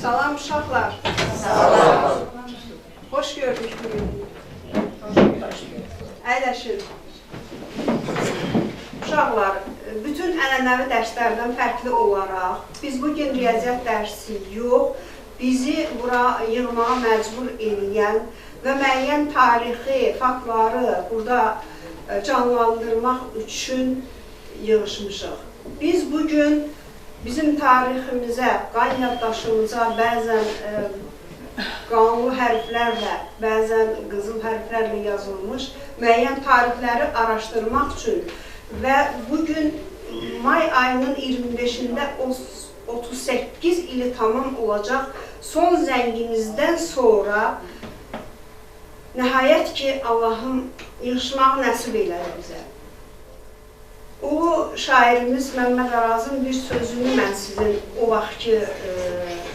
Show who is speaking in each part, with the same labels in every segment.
Speaker 1: Salam uşaqlar.
Speaker 2: Salam.
Speaker 1: Hoş gördük bugün. Əyləşin. Uşaqlar, bütün ənənəvi dərslərdən fərqli olaraq biz bugün riyaziyyat dərsi yox, bizi bura yığmağa məcbur edən və müəyyən tarixi faktları burada canlandırmaq üçün yığışmışıq. Biz bugün bizim tariximizə, qan yaddaşımıza bəzən qanlı hərflərlə, bəzən qızıl hərflərlə yazılmış müəyyən tarixləri araşdırmaq üçün və bugün may ayının 25-də 38 ili tamam olacaq son zəngimizdən sonra nəhayət ki, Allahım yığışmağı nəsib elədi bizə. Ulu şairimiz Məmməd Arazın bir sözünü mən sizin o vaxtki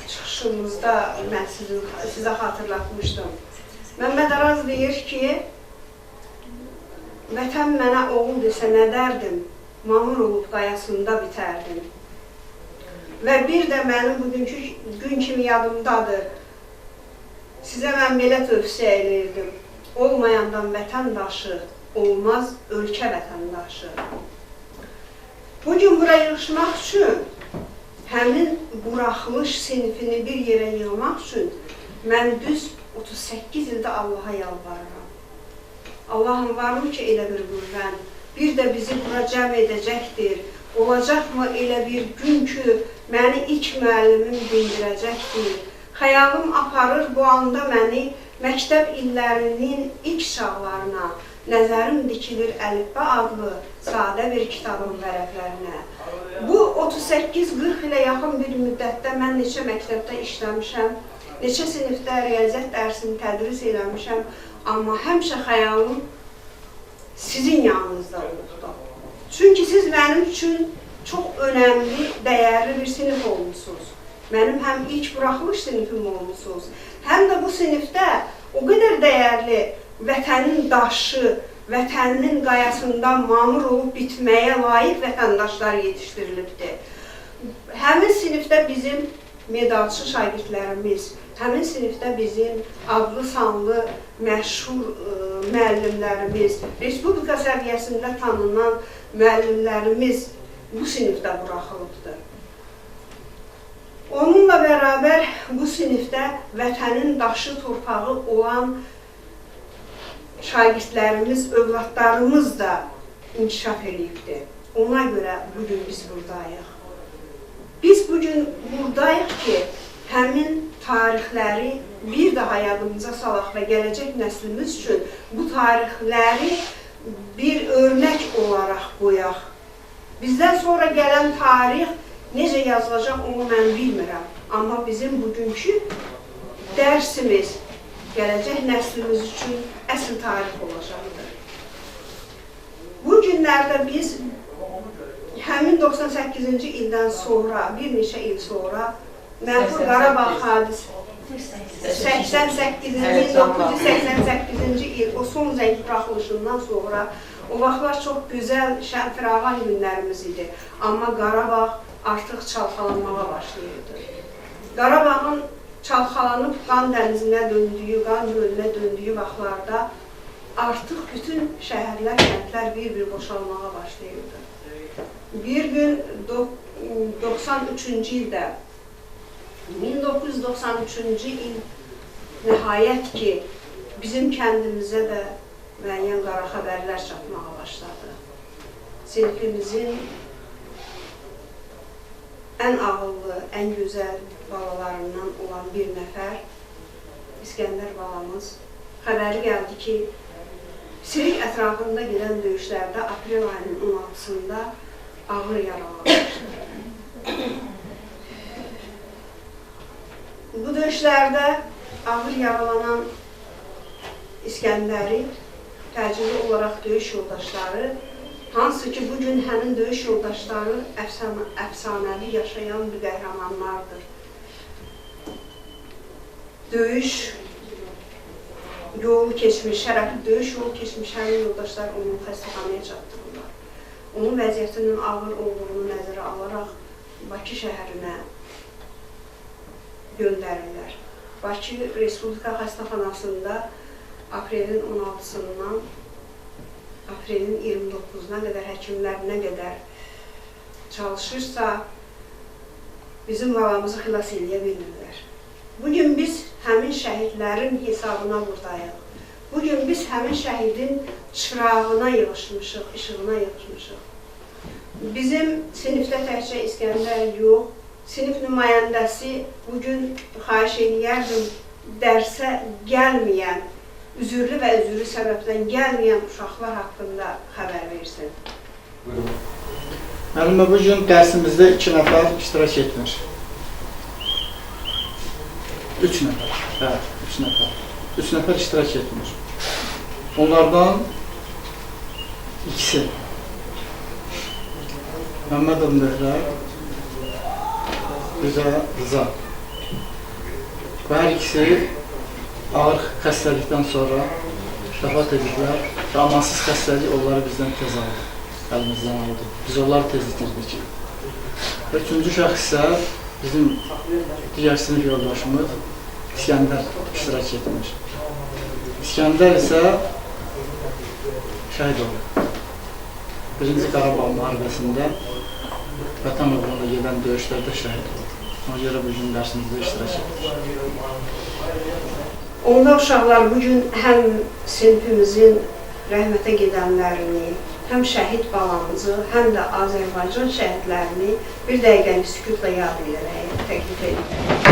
Speaker 1: çıxışımızda mən sizə xatırlatmışdım. Məmməd Araz deyir ki, vətən mənə oğul desə nə dərdim, mamur olub qayasında bitərdim. Və bir də mənim bugünkü gün kimi yadımdadır. Sizə mən belə tövsiyə eləyirdim. Olmayandan vətəndaşı, olmaz ölkə vətəndaşı. Bugün bura yığışmaq üçün, həmin buraxılış sinifini bir yerə yığmaq üçün mən düz 38 ildə Allaha yalvarıram. Allahım varmı ki, elə bir qüvvən, bir də bizi bura cəm edəcəkdir. Olacaqmı elə bir gün ki, məni ilk müəllimim dindirəcəkdir. Xəyalım aparır bu anda məni məktəb illərinin ilk çağlarına. Nəzərim dikilir əlifba adlı sadə bir kitabın vərəqlərinə. Bu 38-40 ilə yaxın bir müddətdə mən neçə məktəbdə işləmişəm, neçə sinifdə riyaziyyat dərsini tədris eləmişəm, amma həmişə xəyalım sizin yanınızda olubdu. Çünki siz mənim üçün çox önəmli, dəyərli bir sinif olmuşsunuz. Mənim həm ilk buraxılış sinifim olmuşsunuz, həm də bu sinifdə o qədər dəyərli vətənin daşı, vətəninin qayasından mamur olub bitməyə layiq vətəndaşlar yetişdirilibdir. Həmin sinifdə bizim medalçı şagirdlərimiz, həmin sinifdə bizim adlı sanlı, məşhur müəllimlərimiz, respublika səviyyəsində tanınan müəllimlərimiz bu sinifdə buraxılıbdır. Onunla bərabər bu sinifdə vətənin daşı, torpağı olan şagirdlərimiz, övladlarımız da inkişaf edibdir. Ona görə bugün biz buradayıq. Biz bugün buradayıq ki, həmin tarixləri bir daha yadımıza salaq və gələcək nəslimiz üçün bu tarixləri bir örnək olaraq qoyaq. Bizdən sonra gələn tarix necə yazılacaq onu mən bilmirəm. Amma bizim bugünkü dərsimiz gələcək nəslimiz üçün əsl tarix olacaqdır. Bu günlərdə biz həmin 98-ci ildən sonra, bir neçə il sonra məğfur Qarabağ hadisi 1988-ci il, o son zəng buraxılışından sonra o vaxtlar çox gözəl, şən-firavan günlərimiz idi. Amma Qarabağ artıq çalxalanmağa başlayırdı. Qarabağın çalxalanıb qan dənizinə döndüyü, qan gölünə döndüyü vaxtlarda artıq bütün şəhərlər, kəndlər bir-bir boşalmağa başlayırdı. Bir gün 93-cü ildə, 1993-cü il nəhayət ki, bizim kəndimizə də müəyyən qara xəbərlər çatmağa başladı. Sinifimizin ən ağıllı, ən gözəl balalarından olan bir nəfər, İskəndər balamız, xəbəri gəldi ki, Sirik ətrafında gedən döyüşlərdə aprel ayının 16-sında ağır yaralanmışdır. Bu döyüşlərdə ağır yaralanan İskəndəri təcili olaraq döyüş yoldaşları, hansı ki, bugün həmin döyüş yoldaşları əfsanəvi yaşayan bir qəhrəmanlardır. Döyüş yolu keçmiş, şərəfli döyüş yolu keçmiş həmin yoldaşlar onu xəstəxanaya çatdırırlar. onun vəziyyətinin ağır olduğunu nəzərə alaraq Bakı şəhərinə göndərirlər. Bakı Respublika Xəstəxanasında aprelin 16-sından aprelin 29-na qədər həkimlər nə qədər çalışırsa, bizim balamızı xilas edə bilmirlər. Bugün biz həmin şəhidlərin hesabına buradayıq. Bugün biz həmin şəhidin çırağına yığışmışıq, işığına yığışmışıq. Bizim sinifdə təkcə İskəndər yox, sinif nümayəndəsi bugün xahiş edərdim dərsə gəlməyən, üzürlü və üzürlü səbəbdən gəlməyən uşaqlar haqqında xəbər versin.
Speaker 2: Müəllimə, bugün dərsimizdə 2 nəfər iştirak etmir. 3 nəfər, hə, 3 nəfər. 3 nəfər iştirak etmir. Onlardan ikisi Məmmədov Möhrər, Rıza. Və hər ikisi ağır xəstəlikdən sonra vəfat ediblər və amansız xəstəlik onları bizdən tez aldı, əlimizdən aldı. Biz onları tez itirdik. Və 3-cü şəxs isə bizim digər sinif yoldaşımız İskəndər iştirak etmiş. İskəndər isə şəhid oldu. 1-ci Qarabağ müharibəsində Vətən uğrunda gedən döyüşlərdə şəhid oldu. Ona görə bugün dərsimizdə iştirak etdik.
Speaker 1: Onda uşaqlar bugün həm sinifimizin rəhmətə gedənlərini, həm şəhid balamızı, həm də Azərbaycan şəhidlərini bir dəqiqəlik sükutla yad edərək təklif edirəm.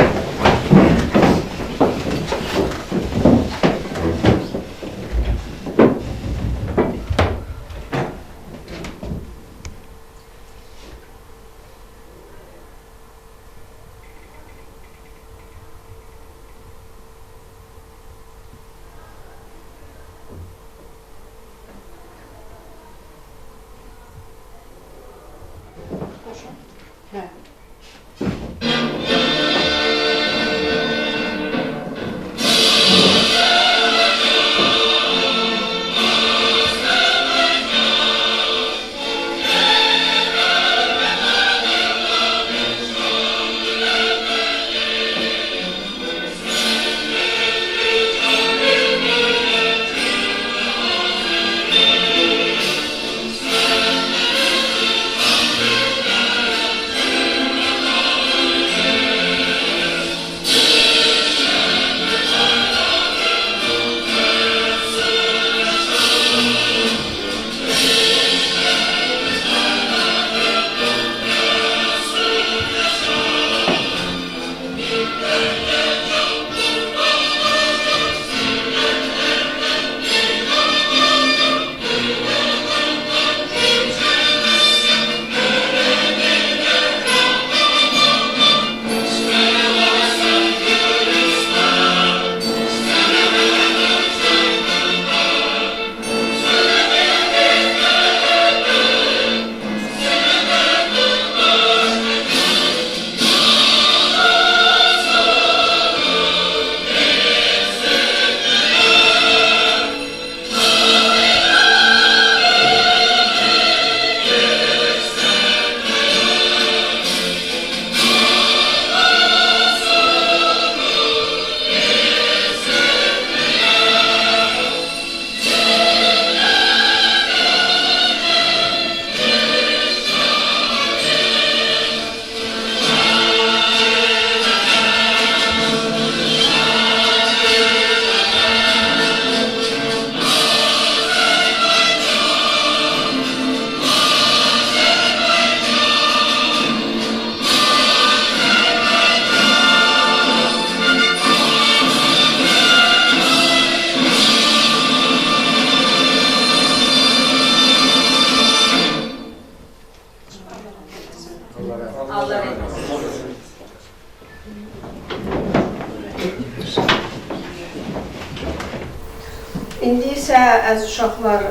Speaker 1: İndi isə əziz uşaqlar,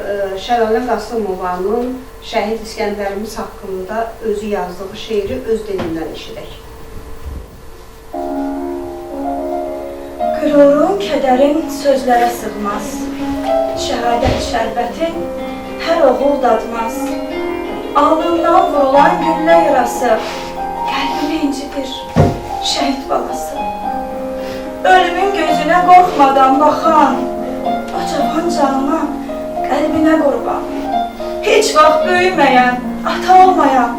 Speaker 1: Şəlalə Qasımovanın şəhid İskəndərimiz haqqında özü yazdığı şeiri öz dilindən eşidək.
Speaker 3: Qürurun, kədərin sözlərə sığmaz, şəhadət şərbətin hər oğul dadmaz. alnından vurulan güllə yarası, qəlbimi incitir, şəhid balası. Ölümün gözünə qorxmadan baxan, o cavan canıma, qəlbinə qurban. Heç vaxt böyüməyən, ata olmayan,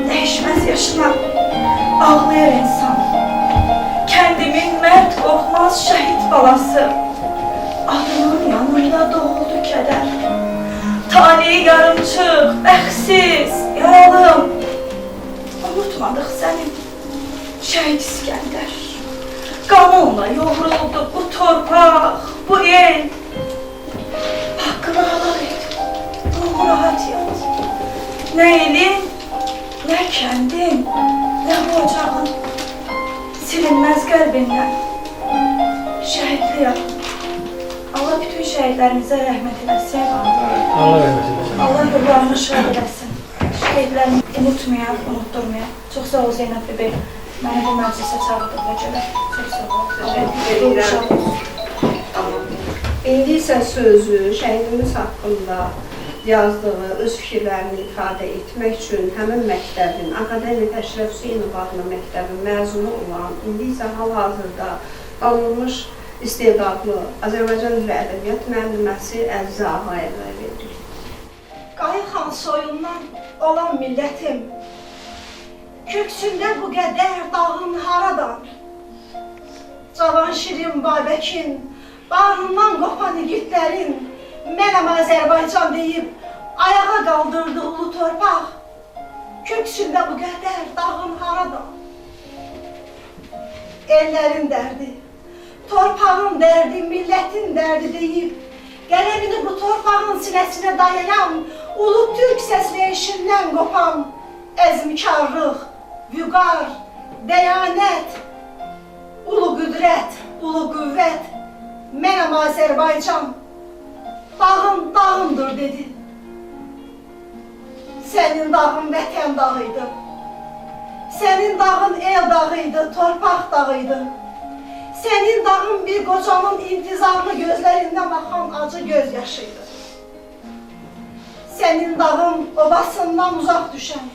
Speaker 3: dəyişməz yaşına ağlayır insan. Kəndimin mərd qorxmaz şəhid balası, adının yanında doğuldu kədər. Taleyi yarımçıq, bəxtsiz, yaralım. Unutmadıq səni, şəhid İskəndər. Qanınla yoğruldu bu torpaq, bu el. Haqqını halal et, ruhu rahat yat. Nə elin, nə kəndin, nə bu ocağın silinməz qəlbindən. Şəhidli yaxın. Allah bütün şəhidlərimizə rəhmət eləsin.
Speaker 2: Allah rəhmət eləsin.
Speaker 3: Allah yollarını şəhid eləsin. Şəhidlərini unutmayaq, unutturmayaq. Çox sağ ol Zeynəb bəy. Məni bu məclisə çağırdığına görə. Çox sağ ol.
Speaker 1: Teşekkür Tamam. İndi isə sözü şəhidimiz haqqında yazdığı öz fikirlərini ifadə etmək üçün həmin məktəbin, Akademik Əşrəf Hüseynov adlı məktəbin məzunu olan, indi isə hal-hazırda tanınmış istedadlı Azərbaycan dili ədəbiyyat müəlliməsi Əzizə Ağayevə verilir.
Speaker 3: Qayıxan soyundan olan millətim, köksündə bu qədər dağın haradan, Cavan Şirin Babəkin, bağrından qopan igidlərin, mənəm Azərbaycan deyib, ayağa qaldırdı ulu torpaq, köksündə bu qədər dağın haradan. Ellərin dərdi, torpağın dərdi, millətin dərdi deyib, qələmini bu torpağın sinəsinə dayayan, ulu türk səsləyişindən qopan, əzmkarlıq, vüqar, dəyanət, ulu qüdrət, ulu qüvvət, mənəm Azərbaycan, dağın dağımdır dedi. Sənin dağın vətən dağıydı, sənin dağın el dağıydı, torpaq dağıydı. Sənin dağın bir qocanın intizarlı gözlərindən baxan acı göz yaşıydı. Sənin dağın obasından uzaq düşən,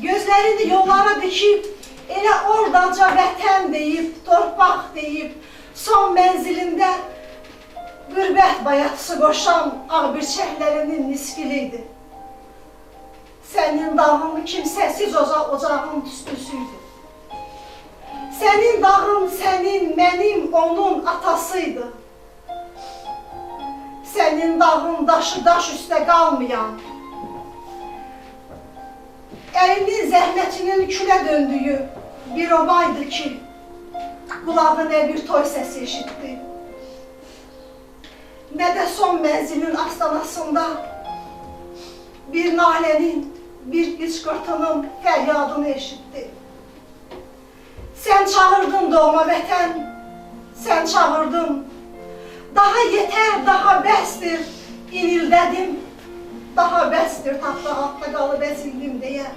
Speaker 3: gözlərini yollara dikib, elə ordaca vətən deyib, torpaq deyib, son mənzilində qürbət bayatısı qoşan ağbirçəklərinin niskiliydi. Sənin dağın kimsəsiz ocağın tüstüsüydü. Sənin dağın, sənin, mənim, onun atasıydı. Sənin dağın daşı daş üstə qalmayan, əlinin zəhmətinin külə döndüyü bir obaydı ki, qulağı nə bir toy səsi eşitdi, nə də son mənzilin astanasında bir nalənin, bir qışqırtının fəryadını eşitdi. Sən çağırdın doğma vətən, sən çağırdın. Daha yetər, daha bəsdir, inildədim. Daha bəsdir, tapda altda qalıb əzildim deyə.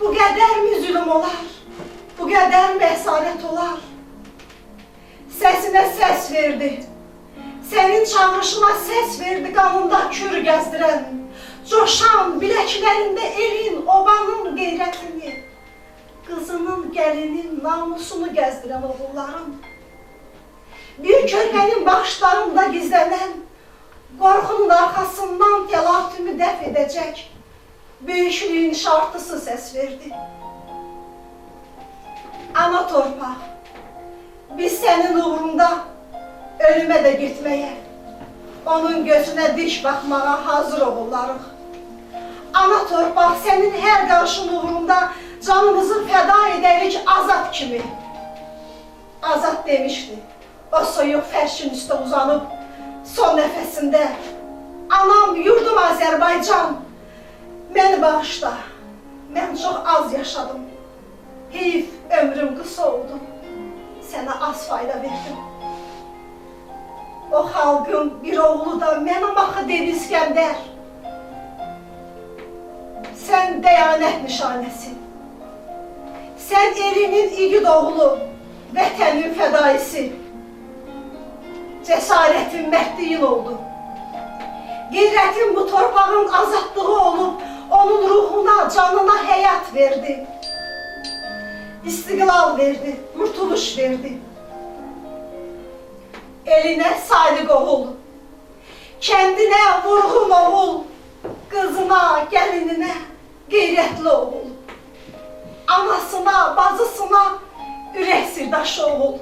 Speaker 3: Bu qədərmi zülüm olar, bu qədərmi əsarət olar. Səsinə səs verdi, sənin çağırışına səs verdi qanında kür gəzdirən. Coşan biləklərində elin, obanın qeyrətini, qızının, gəlinin namusunu gəzdirən oğullarım. Bir körpənin baxışlarında gizlənən, qorxunun arxasından təlatümü dəf edəcək, böyüklüyün şartısı səs verdi. Ana torpaq, biz sənin uğrunda ölümə də getməyə, onun gözünə dik baxmağa hazır oğullarıq. Ana torpaq, sənin hər qarşın uğrunda canımızı fəda edərik azad kimi. Azad demişdi, o soyuq fərşin üstə uzanıb, son nəfəsində. Anam, yurdum Azərbaycan, məni bağışla, mən çox az yaşadım. Heyf, ömrüm qısa oldu, sənə az fayda verdim. O xalqın bir oğlu da mənim axı dedi İskəndər. Sən dəyanət nişanəsi, sən elinin igid oğlu, vətənin fədaisi. Cəsarətin mərdliyin oldu. Qeyrətin bu torpağın azadlığı olub, onun ruhuna, canına həyat verdi. İstiqlal verdi, qurtuluş verdi. Elinə sadiq oğul, kəndinə vurğun oğul, qızına, gəlininə qeyrətli oğul, anasına, bacısına ürək sirdaşı oğul.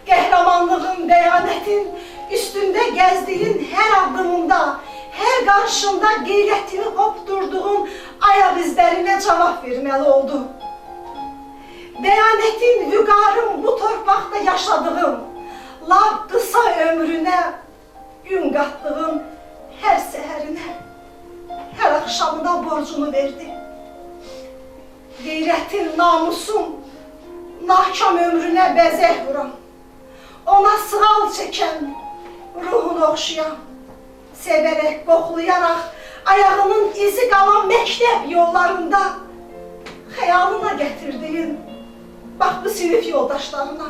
Speaker 3: Qəhrəmanlığın, bəyanətin üstündə gəzdiyin hər addımında, hər qarşında qeyrətini hopdurduğun ayaq izlərinə cavab verməli oldu. Bəyanətin, vüqarın bu torpaqda yaşadığım, lap qısa ömrünə gün qatdığın hər səhərinə, hər axşamına borcunu verdi. Qeyrətin, namusun, nahkam ömrünə bəzək vuran, ona sığal çəkən, ruhunu oxşayan, sevərək, qoxlayaraq, ayağının izi qalan məktəb yollarında xəyalına gətirdiyin, bax bu sinif yoldaşlarına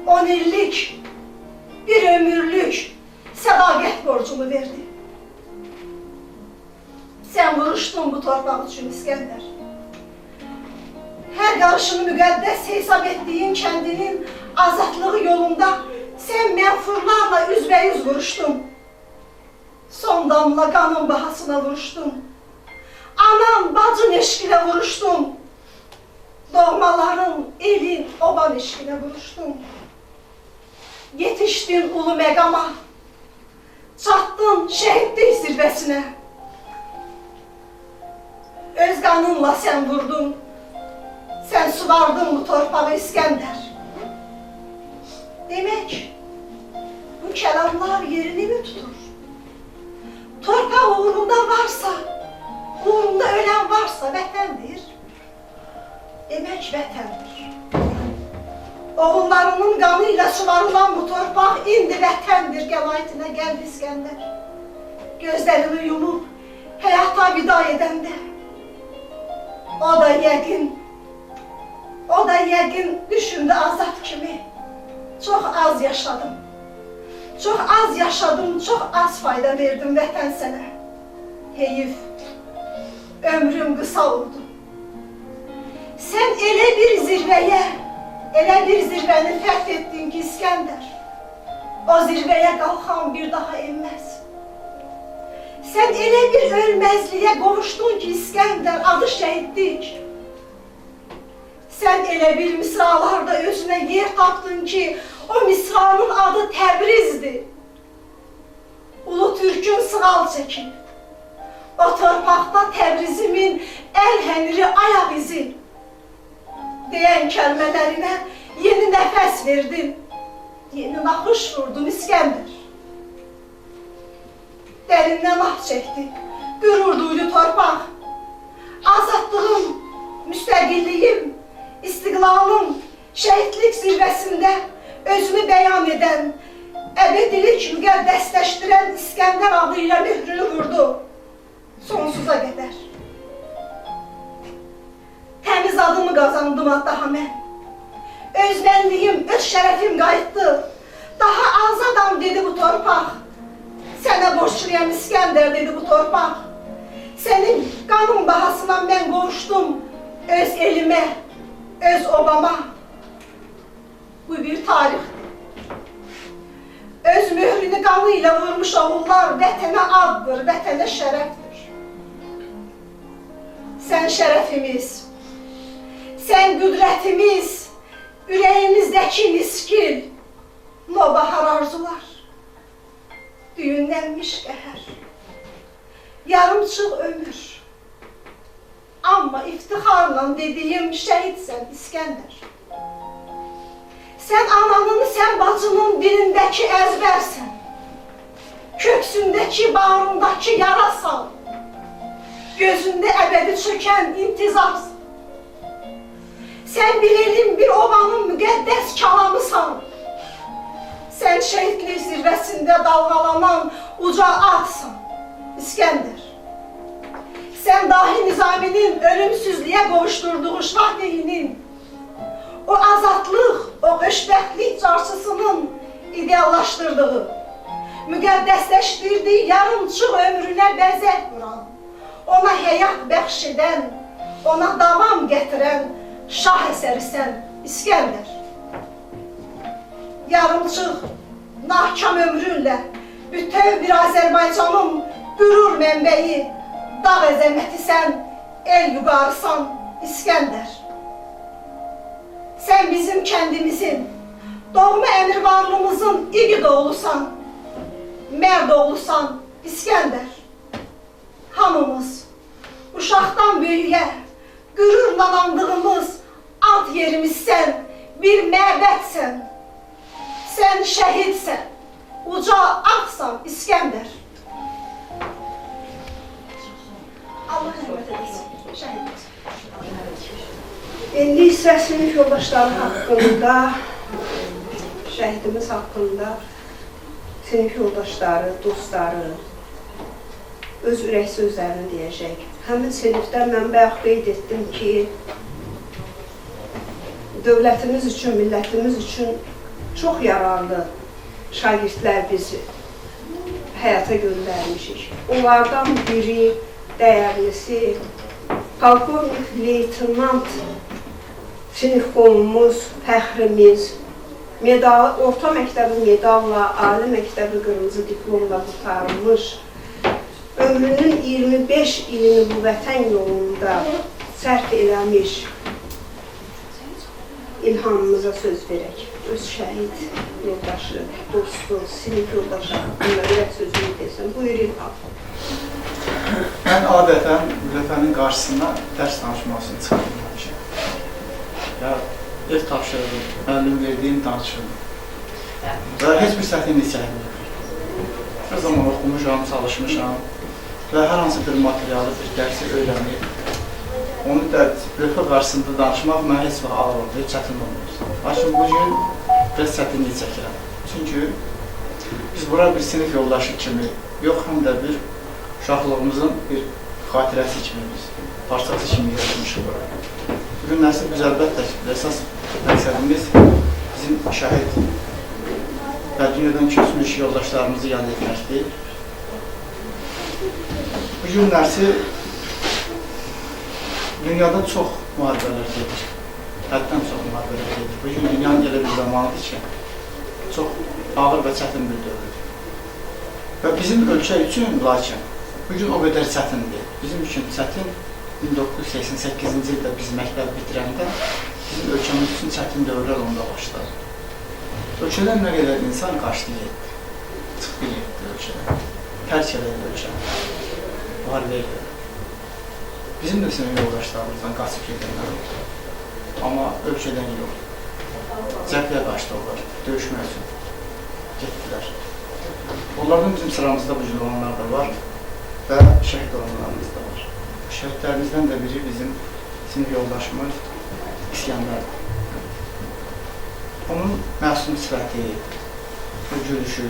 Speaker 3: 10 illik, bir ömürlük sədaqət borcunu verdi. Sən vuruşdun bu torpaq üçün İskəndər. Hər qarışını müqəddəs hesab etdiyin kəndinin azadlığı yolunda sən mənfurlarla üzbəyüz vuruşdun. Son damla qanın bahasına vuruşdun. Anan, bacın eşqinə vuruşdun. Doğmaların, elin, oban eşqinə vuruşdun. Yetişdin ulu məqama, çatdın şəhidlik zirvəsinə. Öz qanınla sən vurdun, sən suvardın bu torpağı İskəndər. Demək, bu kəlamlar yerini mi tutur? Torpaq uğrunda varsa, uğrunda ölən varsa vətəndir. Demək vətəndir. Oğullarının qanı ilə suvarılan bu torpaq indi vətəndir qəvayətinə gəldi İskəndər. Gözlərini yumub həyata vida edəndə, o da yəqin düşündü azad kimi. Çox az yaşadım. Çox az yaşadım, çox az fayda verdim vətən sənə. Heyif, ömrüm qısa oldu. Sən elə bir zirvəni fəth etdin ki İskəndər, o zirvəyə qalxan bir daha enməz. Sən elə bir ölməzliyə qovuşdun ki İskəndər, adı şəhidlik. Sən elə bir misralarda özünə yer tapdın ki, o misranın adı Təbrizdir. Ulu Türk'ün sığal çəkib, o torpaqda Təbrizimin əl həniri ayaq izi deyən kəlmələrinə yeni nəfəs verdin, yeni naxış vurdun İskəndər. Dərindən ah çəkdi, qürur duydu torpaq. Azadlığım, müstəqilliyim, istiqlalım, şəhidlik zirvəsində özünü bəyan edən, əbədilik müqəddəsləşdirən İskəndər adı ilə mührünü vurdu sonsuza qədər. Təmiz adımı qazandım daha mən. Özbənliyim, öz şərəfim qayıtdı. Daha azadam dedi bu torpaq. Sənə borçluyam İskəndər dedi bu torpaq. Sənin qanın bahasına mən qovuşdum öz elimə, öz obama. Bu bir tarixdir. Öz mührünü qanı ilə vurmuş oğullar vətənə addır, vətənə şərəfdir. Sən şərəfimiz, sən qüdrətimiz, ürəyimizdəki miskil, nobahar arzular, düyünlənmiş qəhər, yarımçıq ömür. Amma iftixarla dediyim şəhidsən İskəndər. Sən ananın, sən bacının dilindəki əzbərsən, köksündəki, bağrındakı yarasan, gözündə əbədi çökən intizarsın. Sən bir elin, bir ovanın müqəddəs kəlamısan. Sən şəhidlik zirvəsində dalğalanan uca atsan, İskəndər. Sən dahi Nizaminin ölümsüzlüyə qovuşturduğu Şahdeyinin, o azadlıq, o xoşbəxtlik carçısının ideallaşdırdığı, müqəddəsləşdirdiyi yarımçıq ömrünə bəzək vuran, ona həyat bəxş edən, ona davam gətirən şah əsərisən İskəndər. Yarımçıq, nahkam ömrünlə bütöv bir Azərbaycanın qürur mənbəyi, dağ əzəmətisən, el yuqarısan İskəndər. Sən bizim kəndimizin, doğma əmirvarlımızın igid oğlusan, mərd oğlusan İskəndər. Hamımız uşaqdan böyüyə, qürurla andığımız alt yerimizsən, bir məbədsən. Sən şəhidsən, uca ağsan İskəndər. Allah rəhmət edəsin, şəhid.
Speaker 1: İndi isə sinif yoldaşları haqqında, şəhidimiz haqqında sinif yoldaşları, dostları öz ürək sözlərini deyəcək. Həmin sinifdə mən bayaq qeyd etdim ki, dövlətimiz üçün, millətimiz üçün çox yararlı şagirdlər biz həyata göndərmişik. Onlardan biri, dəyərlisi, polkovnik, leytenant sinif qonumuz, fəxrimiz, orta məktəbi medalla, ali məktəbi qırmızı diplomla qurtarılmış, ömrünün 25 ilini bu vətən yolunda sərf eləmiş İlhamımıza söz verək. Öz şəhid yoldaşı, dostu, sinif yoldaşı haqqında ürək sözünü desin. Buyur İlham.
Speaker 4: Mən adətən lövhənin qarşısına dərs danışmasını çıxarmışam. Ya, ev tapşırdım, müəllim verdiyim danışırdım. Və heç bir çətinlik çəkmirdim. Hər zaman oxumuşam, çalışmışam və hər hansı bir materialı, bir dərsi öyrənib. Onu da lövhə qarşısında danışmaq mənə heç vaxt ağır oldu, heç çətin olmur. Lakin bugün biraz çətinlik çəkirəm. Çünki biz bura bir sinif yoldaşı kimi, yox həm də bir uşaqlığımızın bir xatirəsi kimi biz, parçası kimi yaşamışıq bura. Bugün nəsil biz əlbəttə əsas məqsədimiz bizim şəhid və dünyadan köçmüş yoldaşlarımızı yad etməkdir. Bugün nəsil dünyada çox müharibələr gedir, həddən çox müharibələr gedir. Bugün dünyanın elə bir zamanıdır ki, çox ağır və çətin bir dövrdür. Və bizim ölkə üçün, lakin, bugün o qədər çətindir. Bizim üçün çətin 1988-ci ildə biz məktəb bitirəndə bizim ölkəmiz üçün çətin dövrlər onda başladı. Ölkədən nə qədər insan qaçdı getdi, çıxdı getdi ölkədən, tərk elədi ölkəni, müharibəyə görə. Bizim də sinif yoldaşlarımızdan qaçıb gedənlər oldu. Amma ölkədən yox. Cəbhəyə qaçdılar, döyüşmək üçün getdilər. Onlardan bizim sıramızda bu cür olanlar da var və şəhid olanlarımız da var. Şəhidlərimizdən də biri bizim sinif yoldaşımız İskəndərdir. Onun məsum sifəti, gülüşü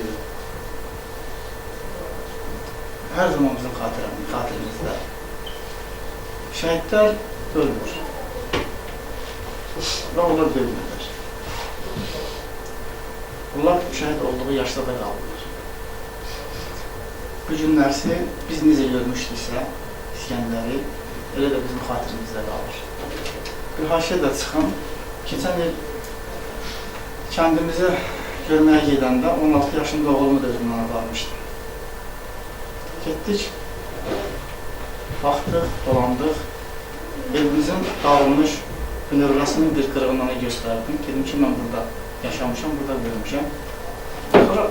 Speaker 4: hər zaman bizim xatirimizdə. Şəhidlər ölmür və onlar döyülürlər. Onlar şəhid olduğu yaşda da qalırlar. Bu günlərsi biz necə görmüşdüksə İskəndəri, elə də bizim xatirimizdə qalır. Bir haşiyə də çıxın, keçən il kəndimizə görməyə gedəndə 16 yaşında oğlumu da özümdən aparmışdım. Getdik, baxdıq, dolandıq, evimizin dağılmış bünövrasının bir qırığını göstərdim. Dedim ki, mən burada yaşamışam, burada görmüşəm. Sonra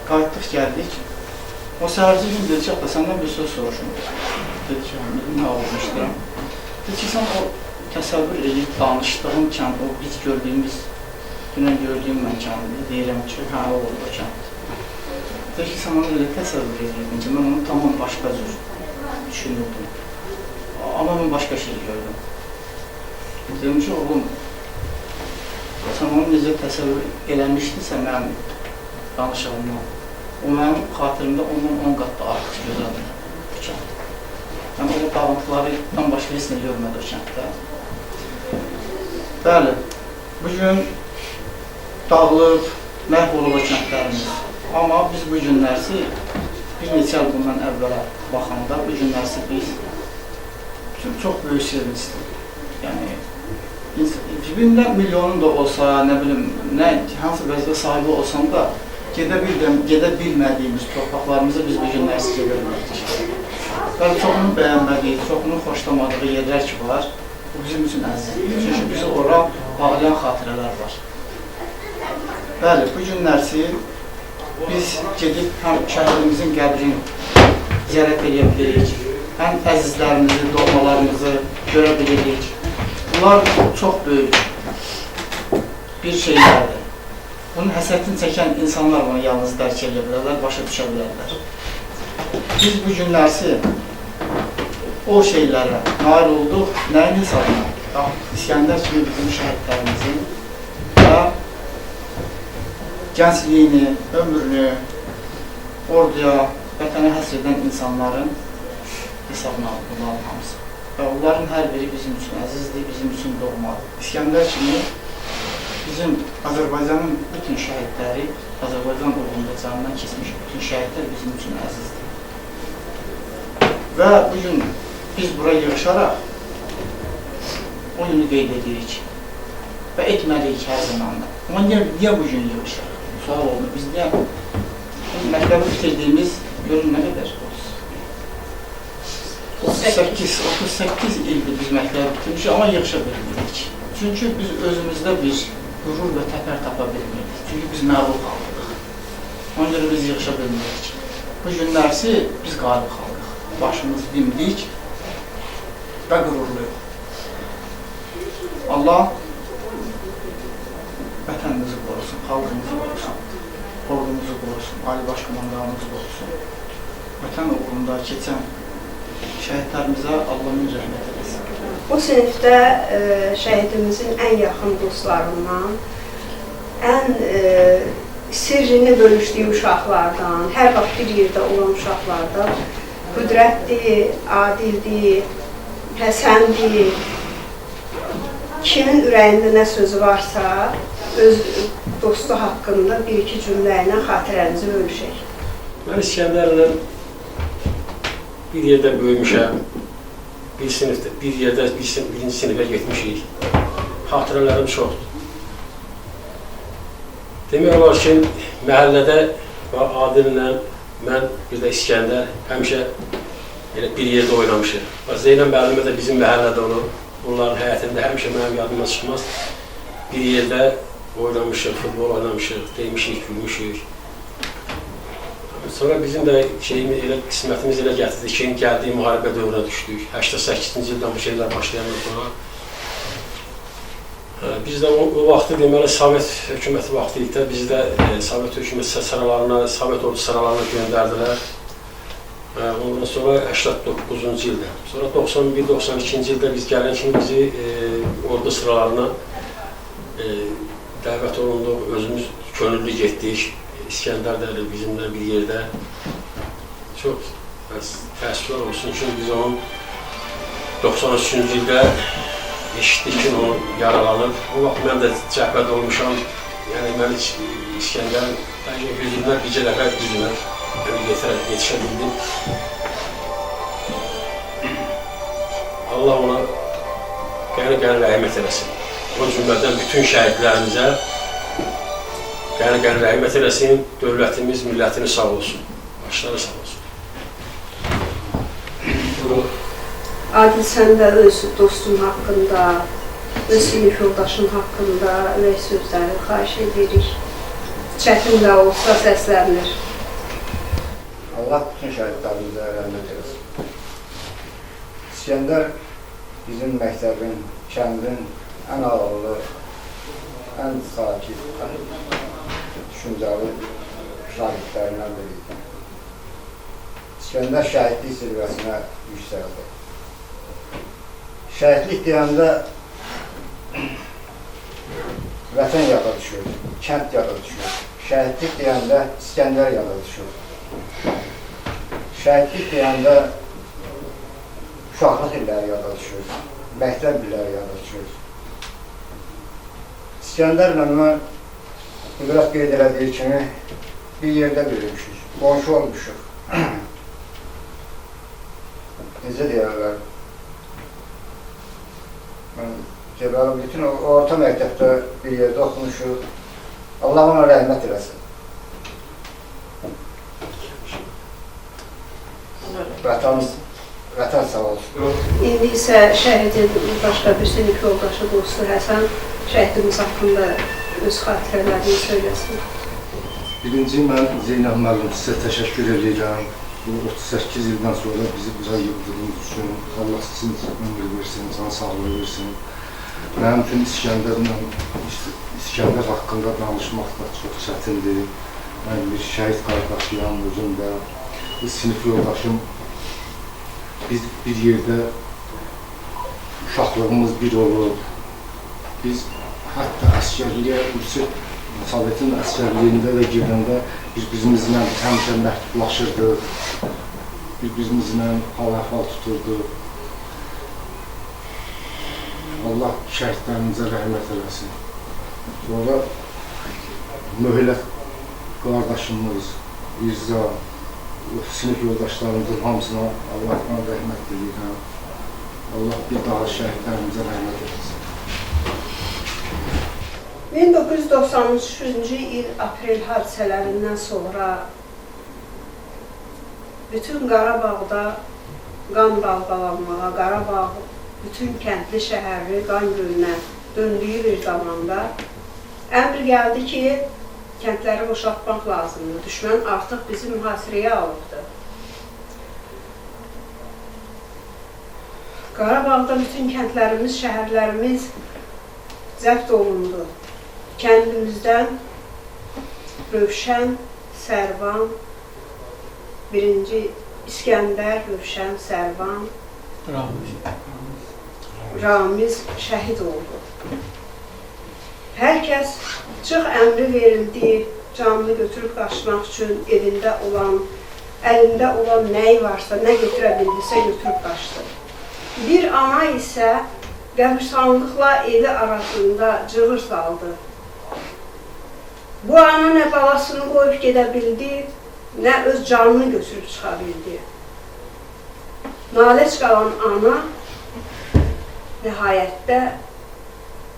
Speaker 4: qayıtdıq, gəldik. O səhərci gün dedi ki, hatta səndən bir söz soruşum. Dedi ki, nə olmuşduram? Dedi ki, sən o təsəvvür edib danışdığın kənd, o biz gördüyümüz, dünən gördüyüm mən kəndi, deyirəm ki, hə, o oldu o kənd. Dedi ki, sən onu elə təsəvvür edirdin ki, mən onu tamam başqa cür düşünürdüm. Amma mən başqa şey gördüm. Dedim ki, oğlum, sən onu necə təsəvvür eləmişdinsə mənim danışığımdan, o mənim xatirimdə ondan 10 qat da artıq gözəldir bu kənd. Mən o dağıntılardan başqa heç nə görmədi o kənddə. Bəli, bugün dağılıb, məhv olub o kəndlərimiz. Amma biz bu günlərsi bir neçə il bundan əvvələ baxanda bu günlərsi biz çox böyük sevinçdir. Yəni cibində milyonun da olsa, nə bilim, hansı vəzifə sahibi olsam da gedə bilmədiyimiz torpaqlarımıza biz bu günlərsi gedə bilmədik. Və çoxunu bəyənmədik, çoxunu xoşlamadığı yerlər ki var, bu bizim üçün əzizdir. Çünki bizi ora bağlayan xatirələr var. Bəli, bu günlərsi biz gedib həm şəhidimizin qəbrini ziyarət edə bilirik, həm əzizlərimizi, doğmalarımızı görə bilirik. Bunlar çox böyük bir şeylərdir. Bunun həsrətini çəkən insanlar bunu yalnız dərk edə bilərlər, başa düşə bilərlər. Biz bu günlərsi o şeylərə nail olduq, nəyin hesabına? İskəndər kimi bizim şəhidlərimizin və gəncliyini, ömrünü orduya, vətənə həsr edən insanların hesabına bunların hamısı. Və onların hər biri bizim üçün əzizdir, bizim üçün doğmadır. İskəndər kimi bizim Azərbaycanın bütün şəhidləri, Azərbaycan uğrunda canından keçmiş bütün şəhidlər bizim üçün əzizdir. Və bugün biz bura yığışaraq o günü qeyd edirik və etməliyik hər zaman da. Amma niyə bugün yığışaraq? Sual oldu. Biz niyə məktəbi bitirdiyimiz görün nə qədər? 38 ildir biz məktəbi bitirmişik, amma yığışa bilmirik. Çünki biz özümüzdə bir qürur və təpər tapa bilmirik. Çünki biz məğlub xalqıq. Ona görə biz yığışa bilmirik. Bu günlərsi biz qalib xalqıq. Başımız dimdik və qürurluyuq. Allah vətənimizi qorusun, xalqımızı qorusun, ordumuzu qorusun, Ali Baş Komandanımızı qorusun. Vətən uğrunda keçən şəhidlərimizə Allah'ın rəhmət edəsin.
Speaker 1: Bu sinifdə şəhidimizin ən yaxın dostlarından, ən sirrini bölüşdüyü uşaqlardan, hər vaxt bir yerdə olan uşaqlardan Qüdrətdir, Adildir, Həsəndir, kimin ürəyində nə sözü varsa, öz dostu haqqında bir-iki cümlə ilə xatirənizi bölüşək.
Speaker 5: Mən İskəndərlə bir yerdə böyümüşəm, bir yerdə birinci sinifə getmişik. Xatirələrim çoxdur. Demək olar ki, məhəllədə Adillə mən, bir də İskəndər həmişə bir yerdə oynamışıq. Zeynəm müəllimə də bizim məhəllədə olub. Onların həyətində həmişə mənim yadıma çıxmaz. Bir yerdə oynamışıq, futbol oynamışıq, deymişik, gülmüşük. Sonra bizim də qismətimiz elə gətirdik ki, gəldiyi müharibə dövrünə düşdük. 88-ci ildən bu şeylər başlayandan sonra. Biz də o vaxtı deməli Sovet hökuməti vaxtı ilə biz də Sovet hökuməti sıralarına, Sovet ordu sıralarına göndərdilər. Ondan sonra 89-cu ildə. Sonra 91-92-ci ildə biz gələn kimi bizi ordu sıralarına dəvət olunduq, özümüz könüllü getdik. İskəndər də bizimlə bir yerdə. Çox təəssüflər olsun ki, biz onun 93-cü ildə eşitdik ki, onu yaralanıb. O vaxt mən də cəhbədə olmuşam. Yəni, mən İskəndərin yüzündən bircə dəfə yüzünə yetişə bildim. Allah ona qəni rəhmət eləsin. O cümlədən bütün şəhidlərimizə qəni rəhmət eləsin, dövlətimiz, millətimiz sağ olsun, başları sağ olsun.
Speaker 1: Adil, sən də öz dostun haqqında, öz sinif yoldaşın haqqında və sözləri xahiş edirik. Çətin də olsa səslənir.
Speaker 6: Allah bütün şəhidlərimizə rəhmət eləsin. İskəndər bizim məktəbin, kəndin ən ağıllı, ən sakit, ən düşüncəli şagirdlərindən biridir. İskəndər şəhidlik zirvəsinə yüksəldi. Şəhidlik deyəndə vətən yada düşür, kənd yada düşür. Şəhidlik deyəndə İskəndər yada düşür. Şəhidlik deyəndə uşaqlıq illəri yada düşür, məktəb illəri yada düşür. İskəndərlə mən Qüdrət qeyd elədiyi kimi bir yerdə bölünmüşük, qonşu olmuşuq. Necə deyərlər? Cəbrəli bütün orta məktəbdə bir yerdə oxumuşuq. Allah ona rəhmət eləsin. Vətən sağ olsun.
Speaker 1: İndi isə şəhidin başqa bir sinif yoldaşı, dostu Həsən şəhidimiz haqqında öz xatirələrini söyləsin.
Speaker 6: Birinci, mən Zeynəb müəllim sizə təşəkkür edirəm. Bu 38 ildən sonra bizi bura yığdığınız üçün Allah sizin ömür versin, can sağlığı versin. Mənim üçün İskəndər haqqında danışmaq da çox çətindir. Mən bir şəhid qardaşıyam, özüm də, sinif yoldaşım. Biz bir yerdə uşaqlığımız bir olub. Biz hətta əskərliyə, Sovetin əskərliyində də gedəndə bir-birimizlə həmişə məhdudlaşırdıq. Bir-birimizlə hal-əhval tuturduq. Allah şəhidlərimizə rəhmət eləsin. Sonra Möhlət qardaşımız, İrza, sinif yoldaşlarımızın hamısına Allah'tan rəhmət diləyirəm. Allah bir daha şəhidlərimizə rəhmət eləsin.
Speaker 1: 1993-cü il aprel hadisələrindən sonra bütün Qarabağda qan dalgalanmağa, Qarabağ bütün kəndli şəhərli qan gölünə döndüyü bir zamanda əmr gəldi ki, kəndləri boşaltmaq lazımdır. Düşmən artıq bizi mühasirəyə alıbdır. Qarabağda bütün kəndlərimiz, şəhərlərimiz zəbt olundu. Kəndimizdən Rövşən, Sərvan, 1-ci İskəndər, Rövşən, Sərvan, Ramiz şəhid oldu. Hər kəs çıx əmri verildi, canını götürüb qaçmaq üçün evində olan, əlində olan nəyi varsa, nə götürə bildirsə götürüb qaçdı. Bir ana isə qəbirstanlıqla evi arasında cığır saldı. Bu ana nə balasını qoyub gedə bildi, nə öz canını götürüb çıxa bildi. Naləc qalan ana nəhayətdə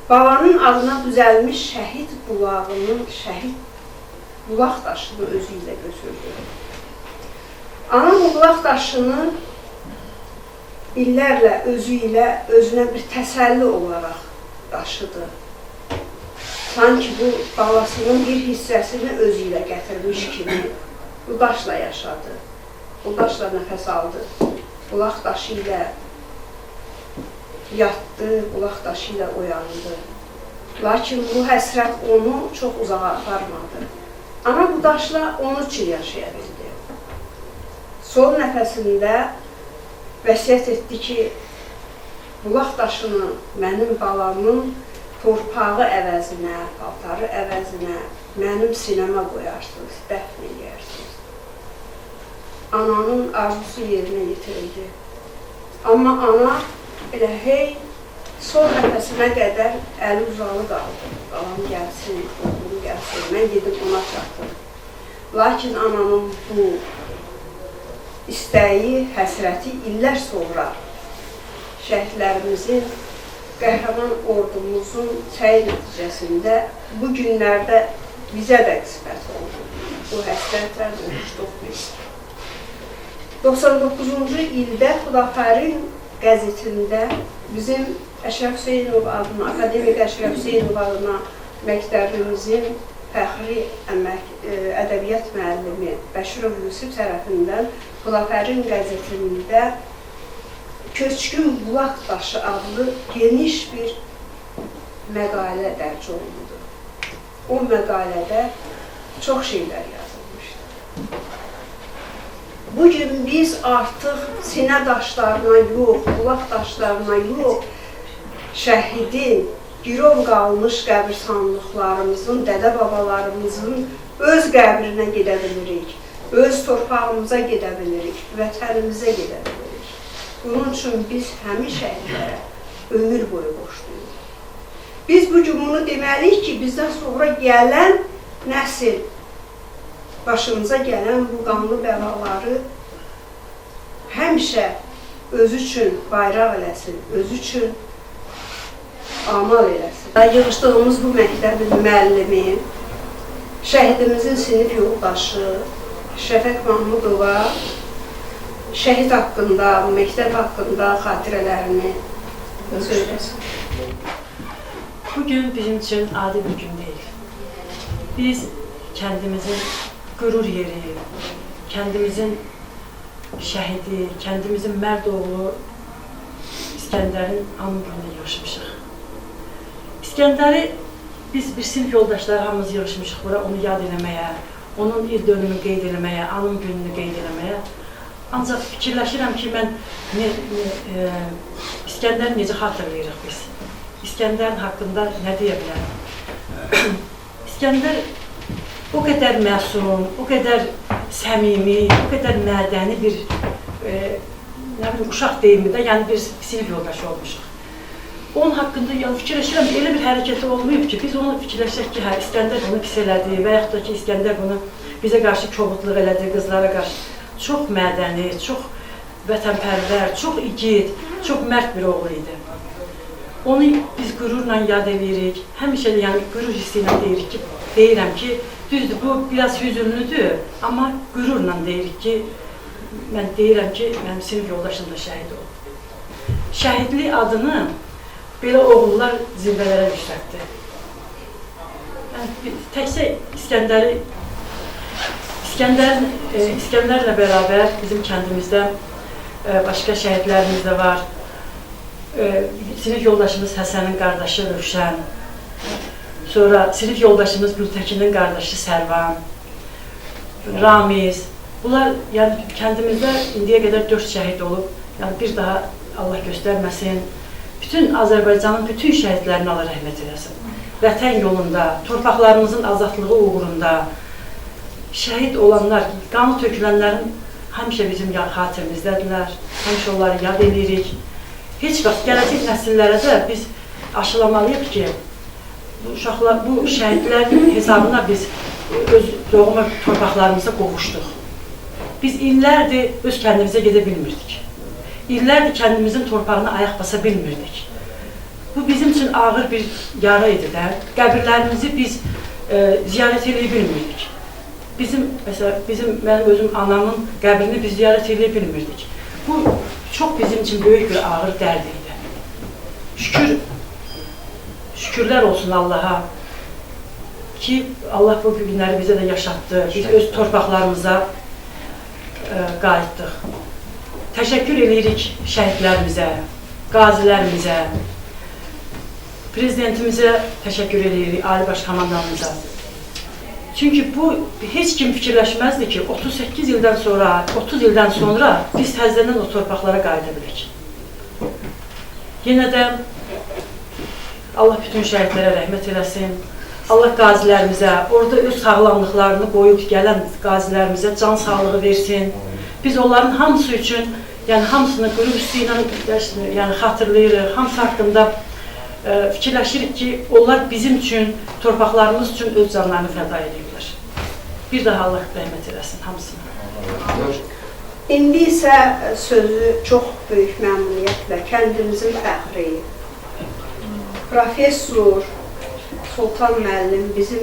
Speaker 1: babanın adına düzəlmiş şəhid bulağının, şəhid bulaq daşını özü ilə götürdü. Ana bu bulaq daşını illərlə özü ilə özünə bir təsəlli olaraq daşıdı. Sanki bu balasının bir hissəsini özü ilə gətirmiş kimi bu daşla yaşadı. Bu daşla nəfəs aldı. Bulaq daşı ilə yatdı, bulaq daşı ilə oyandı. Lakin bu həsrət onu çox uzağa aparmadı. Ana bu daşla onun üçün yaşaya bildi. Son nəfəsində vəsiyyət etdi ki, bulaq daşını mənim balamın torpağı əvəzinə, paltarı əvəzinə mənim sinəmə qoyarsınız, dəfn edirsiniz. Ananın arzusu yerinə yetirildi. Amma ana elə hey son nəfəsinə qədər əli uzalı qaldı. Balam gəlsin, oğlum gəlsin, mən gedib ona çatdım. Lakin ananın bu istəyi, həsrəti illər sonra şəhidlərimizin, qəhrəman ordumuzun səy nəticəsində bu günlərdə bizə də qismət oldu. Bu həsrətlə olmuşduq biz. 99-cu ildə Xudafərin qəzetində bizim Əşrəf Hüseynov adına, Akademik Əşrəf Hüseynov adına məktəbimizin fəxri ədəbiyyat müəllimi Bəşirov Yusif tərəfindən Xudafərin qəzetində Köçkün Bulaq Daşı adlı geniş bir məqalə dərc olundu. O məqalədə çox şeylər yazılmışdı. Bugün biz artıq sinə daşlarına yox, bulaq daşlarına yox, şəhidin, girov qalmış qəbirstanlıqlarımızın, dədə-babalarımızın öz qəbrinə gedə bilirik, öz torpağımıza gedə bilirik, vətənimizə gedə bilirik. Bunun üçün biz həmin şəhidlərə ömür boyu borcluyuq. Biz bu gün bunu deməliyik ki, bizdən sonra gələn nəsil başımıza gələn bu qanlı bəlaları həmişə özü üçün bayraq eləsin, özü üçün amal eləsin. Yığışdığımız bu məktəbin müəllimi, şəhidimizin sinif yoldaşı Şəfəq Mahmudova şəhid haqqında, məktəb haqqında xatirələrini söyləsin.
Speaker 7: Bugün bizim için adi bir gün değil. Biz kendimizin gurur yeri, kendimizin şəhidi, kendimizin mərd oğlu İskəndərin anı gününə yığışmışıq. İskəndəri biz bir sinif yoldaşlar hamımız yığışmışıq bura onu yad eləməyə, onun il dönümünü qeyd eləməyə, anım gününü qeyd eləməyə. Ancaq fikirləşirəm ki, mən İskəndəri necə xatırlayırıq biz? İskəndərin haqqında nə deyə bilərəm? İskəndər o qədər məsum, o qədər səmimi, o qədər mədəni bir uşaq deyimi də, yəni bir sinif yoldaşı olmuşuq. Onun haqqında fikirləşirəm, elə bir hərəkəti olmayıb ki, biz onu fikirləşək ki, İskəndər bunu pis elədi və yaxud da ki, İskəndər bunu bizə qarşı kobudluq elədi, qızlara qarşı. Çox mədəni, çox vətənpərvər, çox igid, çox mərd bir oğlu idi. Onu biz qürurla yad edirik, həmişə də yəni qürur hissi ilə deyirəm ki, düzdür, bu biraz hüzünlüdür, amma qürurla deyirik ki, mən deyirəm ki, mənim sinif yoldaşım da şəhid oldu. Şəhidlik adını belə oğullar zirvələrə yüksəltdi. Yəni, təkcə İskəndərlə bərabər bizim kəndimizdə başqa şəhidlərimiz də var. Sinif yoldaşımız Həsənin qardaşı Rövşən, sonra sinif yoldaşımız Gültəkinin qardaşı Sərvan, Ramiz. Bunlar yəni kəndimizdə indiyə qədər 4 şəhid olub. Yəni bir daha Allah göstərməsin. Bütün Azərbaycanın bütün şəhidlərini Allah rəhmət eləsin. Vətən yolunda, torpaqlarımızın azadlığı uğrunda şəhid olanlar, qanı tökülənlərin həmişə bizim xatirimizdədirlər. Həmişə onları yad edirik. Heç vaxt gələcək nəsillərə də biz aşılamalıyıq ki, bu şəhidlərin hesabına biz öz doğma torpaqlarımıza qovuşduq. Biz illərdir öz kəndimizə gedə bilmirdik. İllərdir kəndimizin torpağına ayaq basa bilmirdik. Bu bizim üçün ağır bir yara idi də. Qəbirlərimizi biz ziyarət edə bilmirdik. Mənim özüm anamın qəbrini biz ziyarət edə bilmirdik. Bu çox bizim üçün böyük bir ağır dərd idi. Şükürlər olsun Allaha ki, Allah bu günləri bizə də yaşatdı. Biz öz torpaqlarımıza qayıtdıq. Təşəkkür edirik şəhidlərimizə, qazilərimizə, prezidentimizə təşəkkür edirik, Ali Baş Komandanımıza. Çünki bu, heç kim fikirləşməzdi ki, 38 ildən sonra, 30 ildən sonra biz təzədən o torpaqlara qayıda bilərik. Yenə də Allah bütün şəhidlərə rəhmət eləsin. Allah qazilərimizə, orada öz sağlamlıqlarını qoyub gələn qazilərimizə can sağlığı versin. Biz onların hamısı üçün, yəni hamısını qürur hissi ilə xatırlayırıq, hamısı haqqında fikirləşirik ki, onlar bizim üçün, torpaqlarımız üçün öz canlarını fəda ediblər. Bir daha Allah rəhmət eləsin hamısına.
Speaker 1: İndi isə sözü çox böyük məmnuniyyətlə kəndimizin fəxri, Professor Sultan müəllim bizim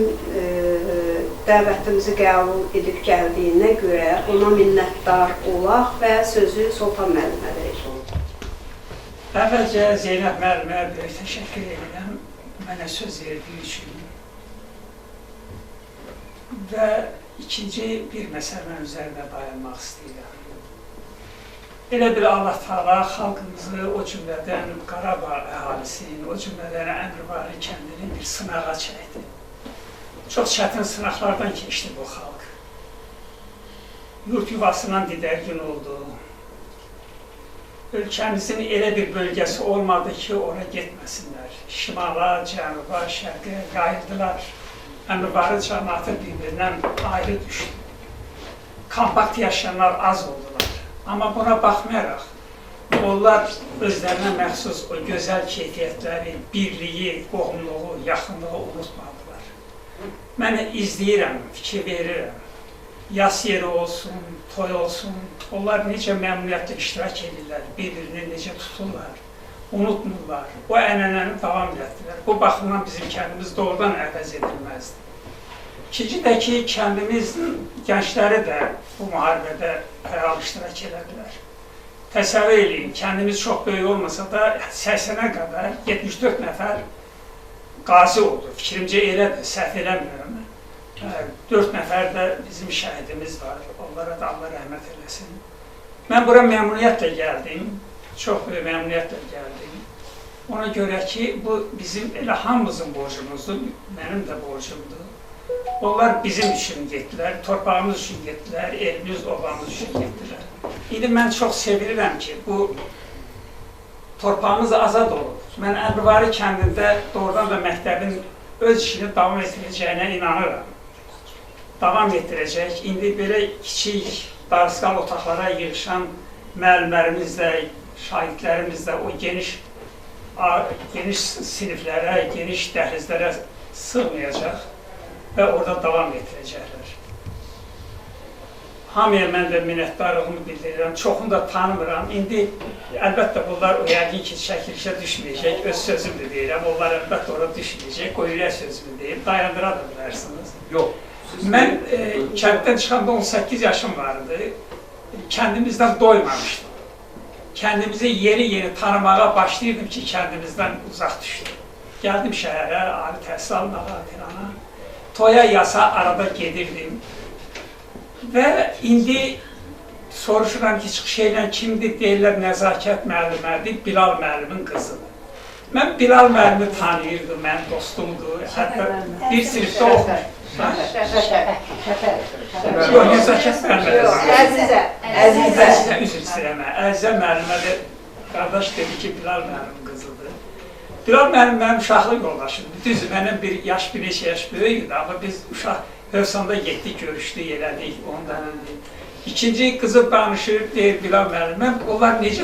Speaker 1: dəvətimizi qəbul edib gəldiyinə görə ona minnətdar olaq və sözü Sultan müəllimə verək.
Speaker 8: Əvvəlcə Zeynəb müəllimə böyük təşəkkür edirəm mənə söz verdiyi üçün. Və ikinci bir məsələ üzərində dayanmaq istəyirəm. Elə bir Allah Taala xalqımızı, o cümlədən Qarabağ əhalisini, o cümlədən Əmrvari kəndini bir sınağa çəkdi. Çox çətin sınaqlardan keçdi bu xalq. Yurt yuvasından didərgin oldu. Ölkəmizin elə bir bölgəsi olmadı ki, ora getməsinlər. Şimala, cənuba, şərqə yayıldılar. Əmrvari cəmaatı bir-birindən ayrı düşdü. Kompakt yaşayanlar az oldular. Amma buna baxmayaraq, onlar özlərinə məxsus o gözəl keyfiyyətləri, birliyi, qohumluğu, yaxınlığı unutmadılar. Mən izləyirəm, fikir verirəm. yas yeri olsun, toy olsun, onlar necə məmnuniyyətlə iştirak edirlər, bir-birini necə tuturlar, unutmurlar, o ənənəni davam etdirirlər. Bu baxımdan bizim kəndimiz doğrudan əvəz edilməzdir. İkinci də ki, kəndimizin gəncləri də bu müharibədə fəal iştirak edilər. Təsəvvür edin, kəndimiz çox böyük olmasa da 80-ə qədər 74 nəfər qazi oldu. Fikrimcə elədir, səhv eləmirəm. 4 nəfər də bizim şəhidimiz var, onlara da Allah rəhmət eləsin. Mən bura məmnuniyyətlə gəldim, çox böyük məmnuniyyətlə gəldim. Ona görə ki, bu bizim elə hamımızın borcumuzdur, mənim də borcumdur. Onlar bizim üçün getdilər, torpağımız üçün getdilər, elimiz, obamız üçün getdilər. İndi mən çox sevirəm ki, bu torpağımız azad olub. Mən Əbrivari kəndində doğrudan da məktəbin öz işini davam etdirəcəyinə inanıram. Davam etdirəcək. İndi belə kiçik darısqal otaqlara yığışan müəllimlərimizlə, şahidlərimizlə o geniş siniflərə, geniş dəhlizlərə sığmayacaq və orada davam etdirəcəklər. Hamıya mən də minnətdarlığımı bildirirəm, çoxunu da tanımıram. İndi əlbəttə bunlar yəqin ki, çəkilişə düşməyəcək, öz sözümdür deyirəm, onlar əlbəttə orada düşməyəcək, qoyuya sözümü deyib, dayandıra da bilərsiniz.
Speaker 5: Yox.
Speaker 8: Mən kənddən çıxanda 18 yaşım vardı, kəndimizdən doymamışdım. Kəndimizi yeni tanımağa başlayırdım ki, kəndimizdən uzaq düşdüm. Gəldim şəhərə, ali təhsil almağa, filana. Toya yasa arada gedirdim. Və indi soruşuram ki, çıxış edən kimdir, deyirlər nəzakət müəllimədir, Bilal müəllimin qızıdır. Mən Bilal müəllimi tanıyırdım, mənim dostumdur, hətta bir sinifdə oxumuşum. Yox, nəzakət müəllimədir. Əzizə, üzr istəyirəm, Əzizə müəllimə də qardaş dedi ki, Bilal müəllimin qızıdır. Bilal müəllim mənim uşaqlıq yoldaşımdır, düzdür, məndən bir neçə yaş böyüydü, amma biz uşaq Hövsanda getdik, görüşdük, elədik, ondan önce. İkinci qızı danışır, deyir Bilal müəllim, mən onlar necə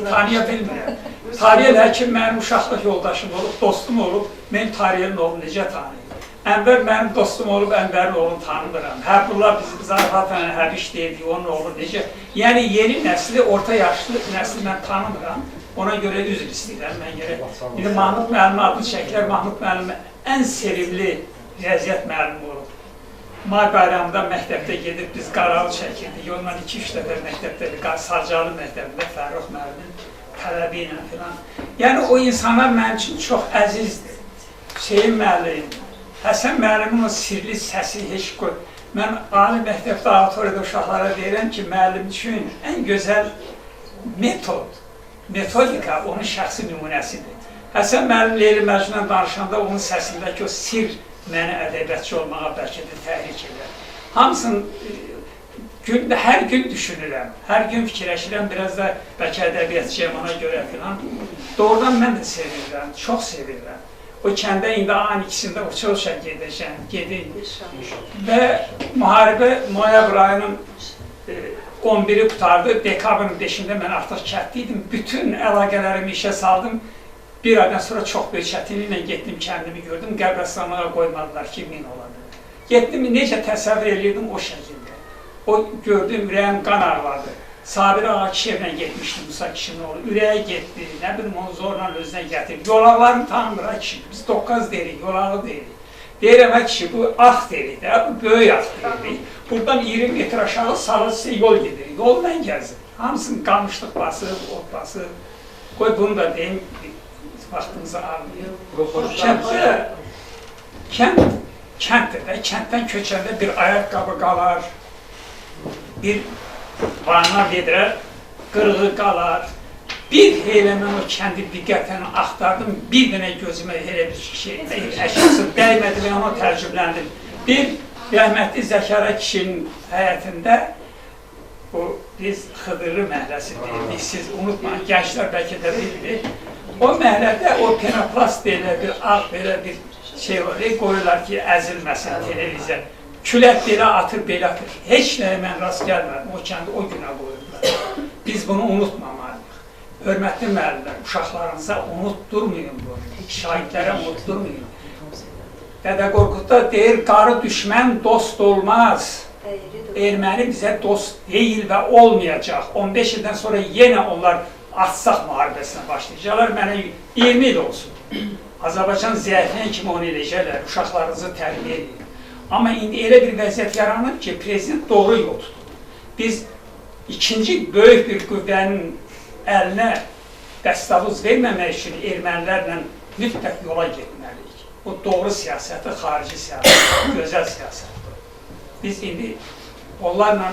Speaker 8: tanıya bilmirəm. Tariyel həkim mənim uşaqlıq yoldaşım olub, dostum olub, mən Tariyelin oğlu necə tanıyım? Ənvər mənim dostum olub, Ənvərin oğlunu tanımıram. Bunlar bizim zarafatən həbiş deyildik, onun oğlu necə. Yəni yeni nəsli, orta yaşlı nəsli mən tanımıram. Ona görə üzr istəyirəm mən gerək. İndi Mahmud müəllim adını çəkilər, Mahmud müəllim ən sevimli riyaziyyat müəllimi olub. May bayramında məktəbdə gedib biz qaralı çəkirdik, onunla 2-3 dəfə məktəbdə, Sarcalı məktəbində Fərrux müəllimin tələbi ilə filan. Yəni o insanlar mənim üçün çox əzizdir. Hüseyin müəllim, Həsən müəllimin o sirli səsi heç qoy. Mən ali məktəbdə auditoriyada uşaqlara deyirəm ki, müəllim üçün ən gözəl metodika onun şəxsi nümunəsidir. Həsən müəllim Leyli Məcnun'dan danışanda onun səsindəki o sir məni ədəbiyyatçı olmağa bəlkə də təhrik edir. Hamısını hər gün düşünürəm, hər gün fikirləşirəm, biraz da bəlkə ədəbiyyatçıyam ona görə filan. Doğrudan mən də sevirəm, çox sevirəm. O kəndə indi ayın ikisində uça-uça gedin. Və müharibə noyabr ayının 11-i qutardı, dekabrın 5-də mən artıq kətdiydim, bütün əlaqələrimi işə saldım. Bir aydan sonra çox böyük çətinliklə getdim, kəndimi gördüm, qəbrəstanlığa qoymadılar ki, min oladır. Getdim, necə təsəvvür edirdim o şəkildə. O gördüyüm ürəyim qan ağladı. Sabir Ağa Kişevlə getmişdim, Musa kişinin oğlu. Ürəyə getdi, nə bilim onu zorla özünə gətirib. Yolaqlarını tanımır kişi, biz Doqqaz deyirik, yolağı deyirik. Deyirəm kişi, bu ağ deyirik də, bu böyük ağ deyirik. Buradan 20 metr aşağı salı sizə yol gedir, yolla gəzir. Hamısını qamışlıq basır, ot basır. Qoy bunu da deyim, vaxtımızı almıyor. Kənddən köçəndə bir ayaqqabı qalar, bir vana vedrə qırığı qalar. Bir elə mən o kəndi diqqətən axtardım, bir dənə gözümə elə bir şey, əşyası dəymədi və ona tərcübləndim. Bir rəhmətli Zəkara kişinin həyətində, biz Xıdırlı məhəlləsi deyildik, siz unutmayın, gənclər bəlkə də bilir. O məhəllədə o penoplast deyilən bir ağ belə bir şey var, qoyurlar ki, əzilməsin televiziya. Külək belə atır, belə atır. Heç nəyə mən rast gəlmədim, o kəndi o günə qoyurlar. Biz bunu unutmamalıyıq. Hörmətli müəllimlər, uşaqlarınıza unutturmayın bunu, şahidlərə unutturmayın. Dədə Qorqudda deyir, qarı düşmən dost olmaz. Erməni bizə dost deyil və olmayacaq. 15 ildən sonra yenə onlar Atsaq müharibəsinə başlayacaqlar. Mənə 20 il olsun. Azərbaycan zəifləyən kimi onu eləyəcəklər, uşaqlarınızı tərbiyə edin. Amma indi elə bir vəziyyət yaranır ki, prezident doğru yol tutur. Biz ikinci böyük bir qüvvənin əlinə dəstəvuz verməmək üçün ermənilərlə mütləq yola getməliyik. Bu doğru siyasətdir, xarici siyasətdir, gözəl siyasətdir. Biz indi onlarla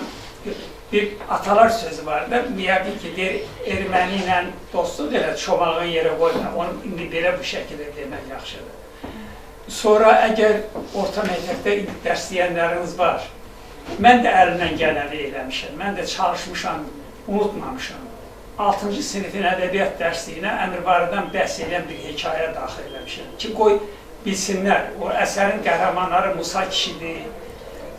Speaker 8: bir atalar sözü var da, yəqin ki, erməni ilə dostluq elə çomağı yerə qoyma, onu indi belə bu şəkildə demək yaxşıdır. Sonra əgər orta məktəbdə dərs deyənləriniz var, mən də əlimdən gələni eləmişəm, mən də çalışmışam, unutmamışam. 6-cı sinifin ədəbiyyat dərsliyinə Əmirvarıdan bəhs edən bir hekayə daxil eləmişəm ki, qoy bilsinlər, o əsərin qəhrəmanları Musa kişidir,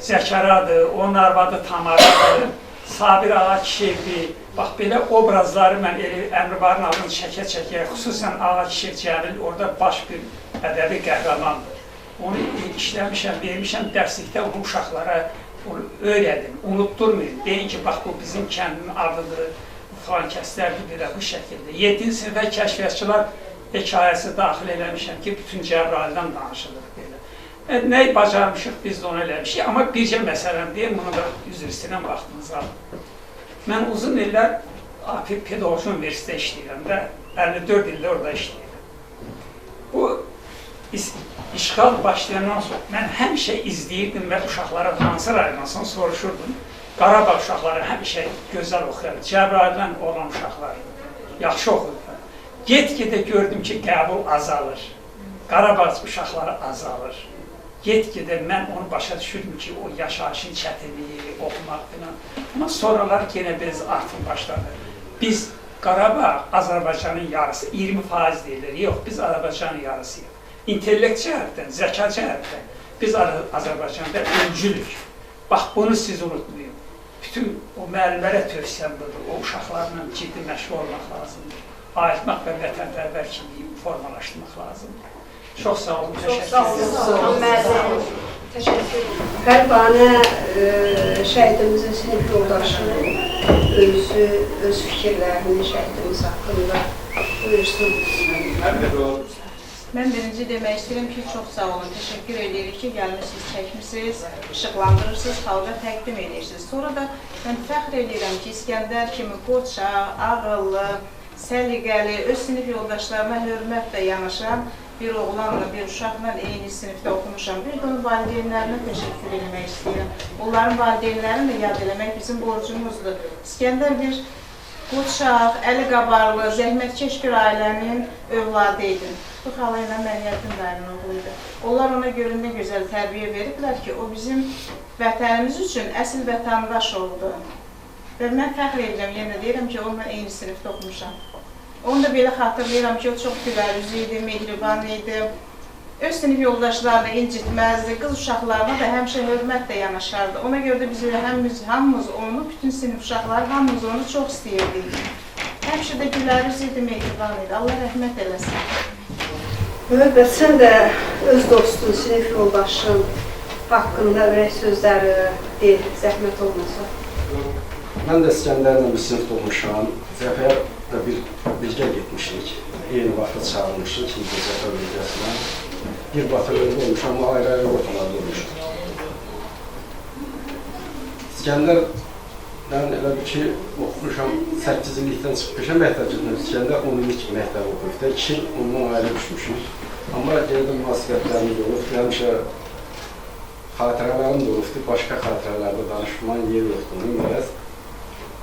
Speaker 8: Zəkəradır, onun arvadı Tamaradır, Sabir Ağa kişidir. Bax, belə obrazları mən Əmirvarın adını çəkə-çəkə, xüsusən Ağa kişi Cəmil orada baş bir ədəbi qəhrəmandır. Onu işləmişəm, vermişəm dərslikdə onu uşaqlara öyrədim, unutturmayın. Deyin ki, bax, bu bizim kəndin adıdır, falan kəslərdir belə bu şəkildə. 7-ci sinifə kəşfiyyatçılar hekayəsi daxil eləmişəm ki, bütün Cəbrayildən danışılır belə. Nəyi bacarmışıq, biz də onu eləmişik. Amma bircə məsələm deyim, bunu da üzr istəyirəm vaxtınızı alın. Mən uzun illər pedagojik universitetdə işləyirəm və 54 ildə orada işləyirəm. Bu işğal başlayandan sonra mən həmişə izləyirdim və uşaqlara hansı rayondan soruşurdum. Qarabağ uşaqları həmişə gözəl oxuyar, Cəbrayildən olan uşaqlar yaxşı oxuyurlar. Get-gedə gördüm ki, qəbul azalır, Qarabağ uşaqları azalır. Get-gedə mən onu başa düşürdüm ki, o yaşayışın çətinliyi, oxumaq falan. Amma sonralar yenə biz artıq başladı. Biz Qarabağ, Azərbaycanın yarısı, 20% deyilir, yox, biz Azərbaycanın yarısıyıq. İntellekt cəhətdən, zəka cəhətdən biz Azərbaycanda öncülük. Bax, bunu siz unutmayın. Bütün o müəllimlərə tövsiyəm budur, o uşaqlarla ciddi məşğul olmaq lazımdır. Ayıtmaq və vətənpərvər kimi formalaşdırmaq lazımdır. Çox sağ olun, təşəkkür ederim.
Speaker 1: Qərbanə şəhidimizin sinif yoldaşı öz fikirlərini şəhidimiz haqqında buyursun.
Speaker 9: Mən birinci demək istəyirəm ki, çox sağ olun, təşəkkür edirik ki, gəlmişsiniz, çəkmişsiniz, işıqlandırırsınız, xalqa təqdim edirsiniz. Sonra da mən fəxr edirəm ki, İskəndər kimi qoçaq, ağıllı, səliqəli, öz sinif yoldaşlarına hörmətlə yanaşan bir oğlanla, bir uşaqla eyni sinifdə oxumuşam. Bir də onun valideynlərinə təşəkkür etmək istəyirəm. Onların valideynlərini də yad eləmək bizim borcumuzdur. İskəndər bir qoçaq, əli qabarlı, zəhmətkeş bir ailənin övladı idi. Bu xala ilə Məriyyətin dayının oğluydu. Onlar ona görə nə gözəl tərbiyə veriblər ki, o bizim vətənimiz üçün əsl vətəndaş oldu. Və mən fəxr edirəm, yenə deyirəm ki, onunla eyni sinifdə oxumuşam. Onu da belə xatırlayıram ki, o çox gülərüz idi, mehriban idi. Öz sinif yoldaşlarını incitməzdi, qız uşaqlarına da həmişə hörmətlə yanaşardı. Ona görə də biz hamımız onu, bütün sinif uşaqları, hamımız onu çox istəyirdik. Həmişə də gülərüz idi, mehriban idi. Allah rəhmət eləsin.
Speaker 1: Möhəbbət, sən də öz dostun, sinif yoldaşın haqqında ürək sözləri deyil, zəhmət olmasa.
Speaker 10: Mən də İskəndərlə bir sinifdə oxumuşam. Zəfər də birgə getmişdik. Eyni vaxtda çağırmışıq, ikinci Zəfər bölgəsinə. Bir batalyonda olmuşam, amma ayrı-ayrı ortalarda olmuşam. İskəndərdən elə bir ki, oxumuşam, 8 illikdən çıxmışam məktəbcədən. İskəndər 10 illik məktəb oxuyub. 2 il ondan ayrı düşmüşük. Amma yenə də münasibətlərimiz olub. Həmişə xatirələrim də olubdur. Başqa xatirələrdə danışmanın yeri yoxdur. Biraz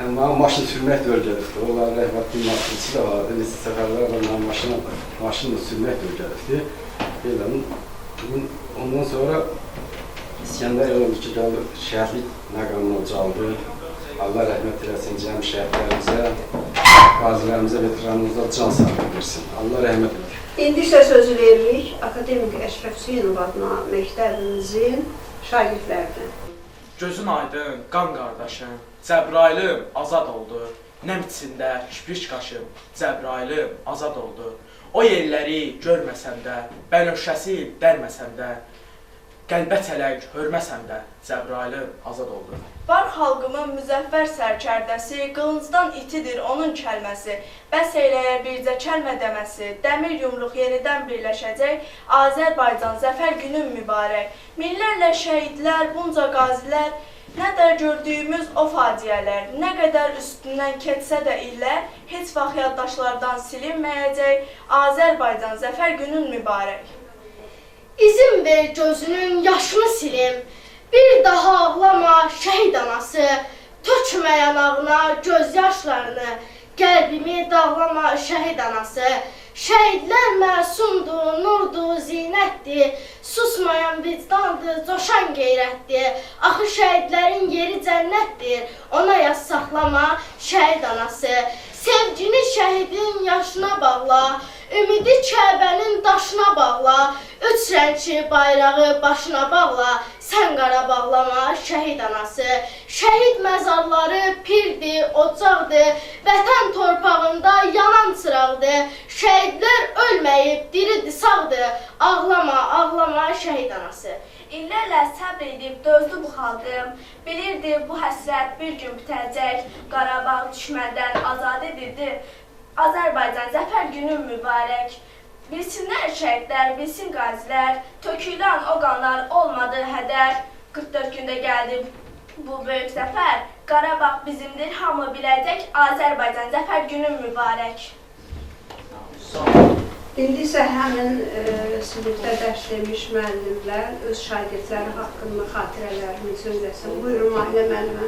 Speaker 10: mənə maşın sürmək də öyrədibdir. Onların rəhmətli maşınçı da vardı. Neçə səfərlərlə mənə maşınla sürmək də öyrədibdir. Ondan sonra İskəndər oldu ki, gəldi, şəhidlik məqamına ucaldı. Allah rəhmət eləsin, cəm şəhidlərimizə, qazilərimizə, veteranımıza can sağlığı versin. Allah rəhmət eləsin.
Speaker 1: İndi isə sözü veririk Akademik Əşrəf Hüseynov adına məktəbimizin şagirdlərinə.
Speaker 11: Gözün aydın, qan qardaşım, Cəbrailim azad oldu. Nəm içində kipriç qaşım, Cəbrailim azad oldu. O yerləri görməsəm də, bənövşəsi dərməsəm də, qəlbə çələk, hörməsən də, Cəbrailim azad oldu.
Speaker 12: Var xalqımın müzəffər sərkərdəsi, qılıncdan itidir onun kəlməsi. Bəs eləyər bircə kəlmə deməsi, dəmir yumruq yenidən birləşəcək, Azərbaycan zəfər günün mübarək. Minlərlə şəhidlər, bunca qazilər, nə də gördüyümüz o faciələr, nə qədər üstündən keçsə də illər, heç vaxt yaddaşlardan silinməyəcək, Azərbaycan zəfər günün mübarək.
Speaker 13: İzin ver gözünün yaşını silim, bir daha ağlama şəhid anası, tökmə yanağına göz yaşlarını, qəlbimi dağlama şəhid anası. Şəhidlər məsumdur, nurdur, zinətdir, susmayan vicdandır, coşan qeyrətdir. Axı şəhidlərin yeri cənnətdir, ona yaz saxlama şəhid anası. Sevgini şəhidin yaşına bağla, ümidi Kəbənin daşına bağla, üç rəngli bayrağı başına bağla, sən qara bağlama şəhid anası. Şəhid məzarları pirdir, ocaqdır, vətən torpağında yanan çıraqdır. Şəhidlər ölməyib, diridir, sağdır, ağlama, ağlama şəhid anası.
Speaker 12: İllərlə səbr edib dözdü bu xalqım, bilirdi bu həsrət bir gün bitəcək, Qarabağ düşməndən azad edildi, Azərbaycan zəfər günün mübarək. Bilsinlər şəhidlər, bilsin qazilər, tökülən o qanlar olmadı hədər, 44 gündə gəldi bu böyük zəfər, Qarabağ bizimdir, hamı biləcək, Azərbaycan zəfər günün mübarək.
Speaker 1: İndi isə həmin sinifdə dərs demiş müəllimlər öz şagirdləri haqqında xatirələrini söyləsin. Buyurun, Mahilə müəllimə.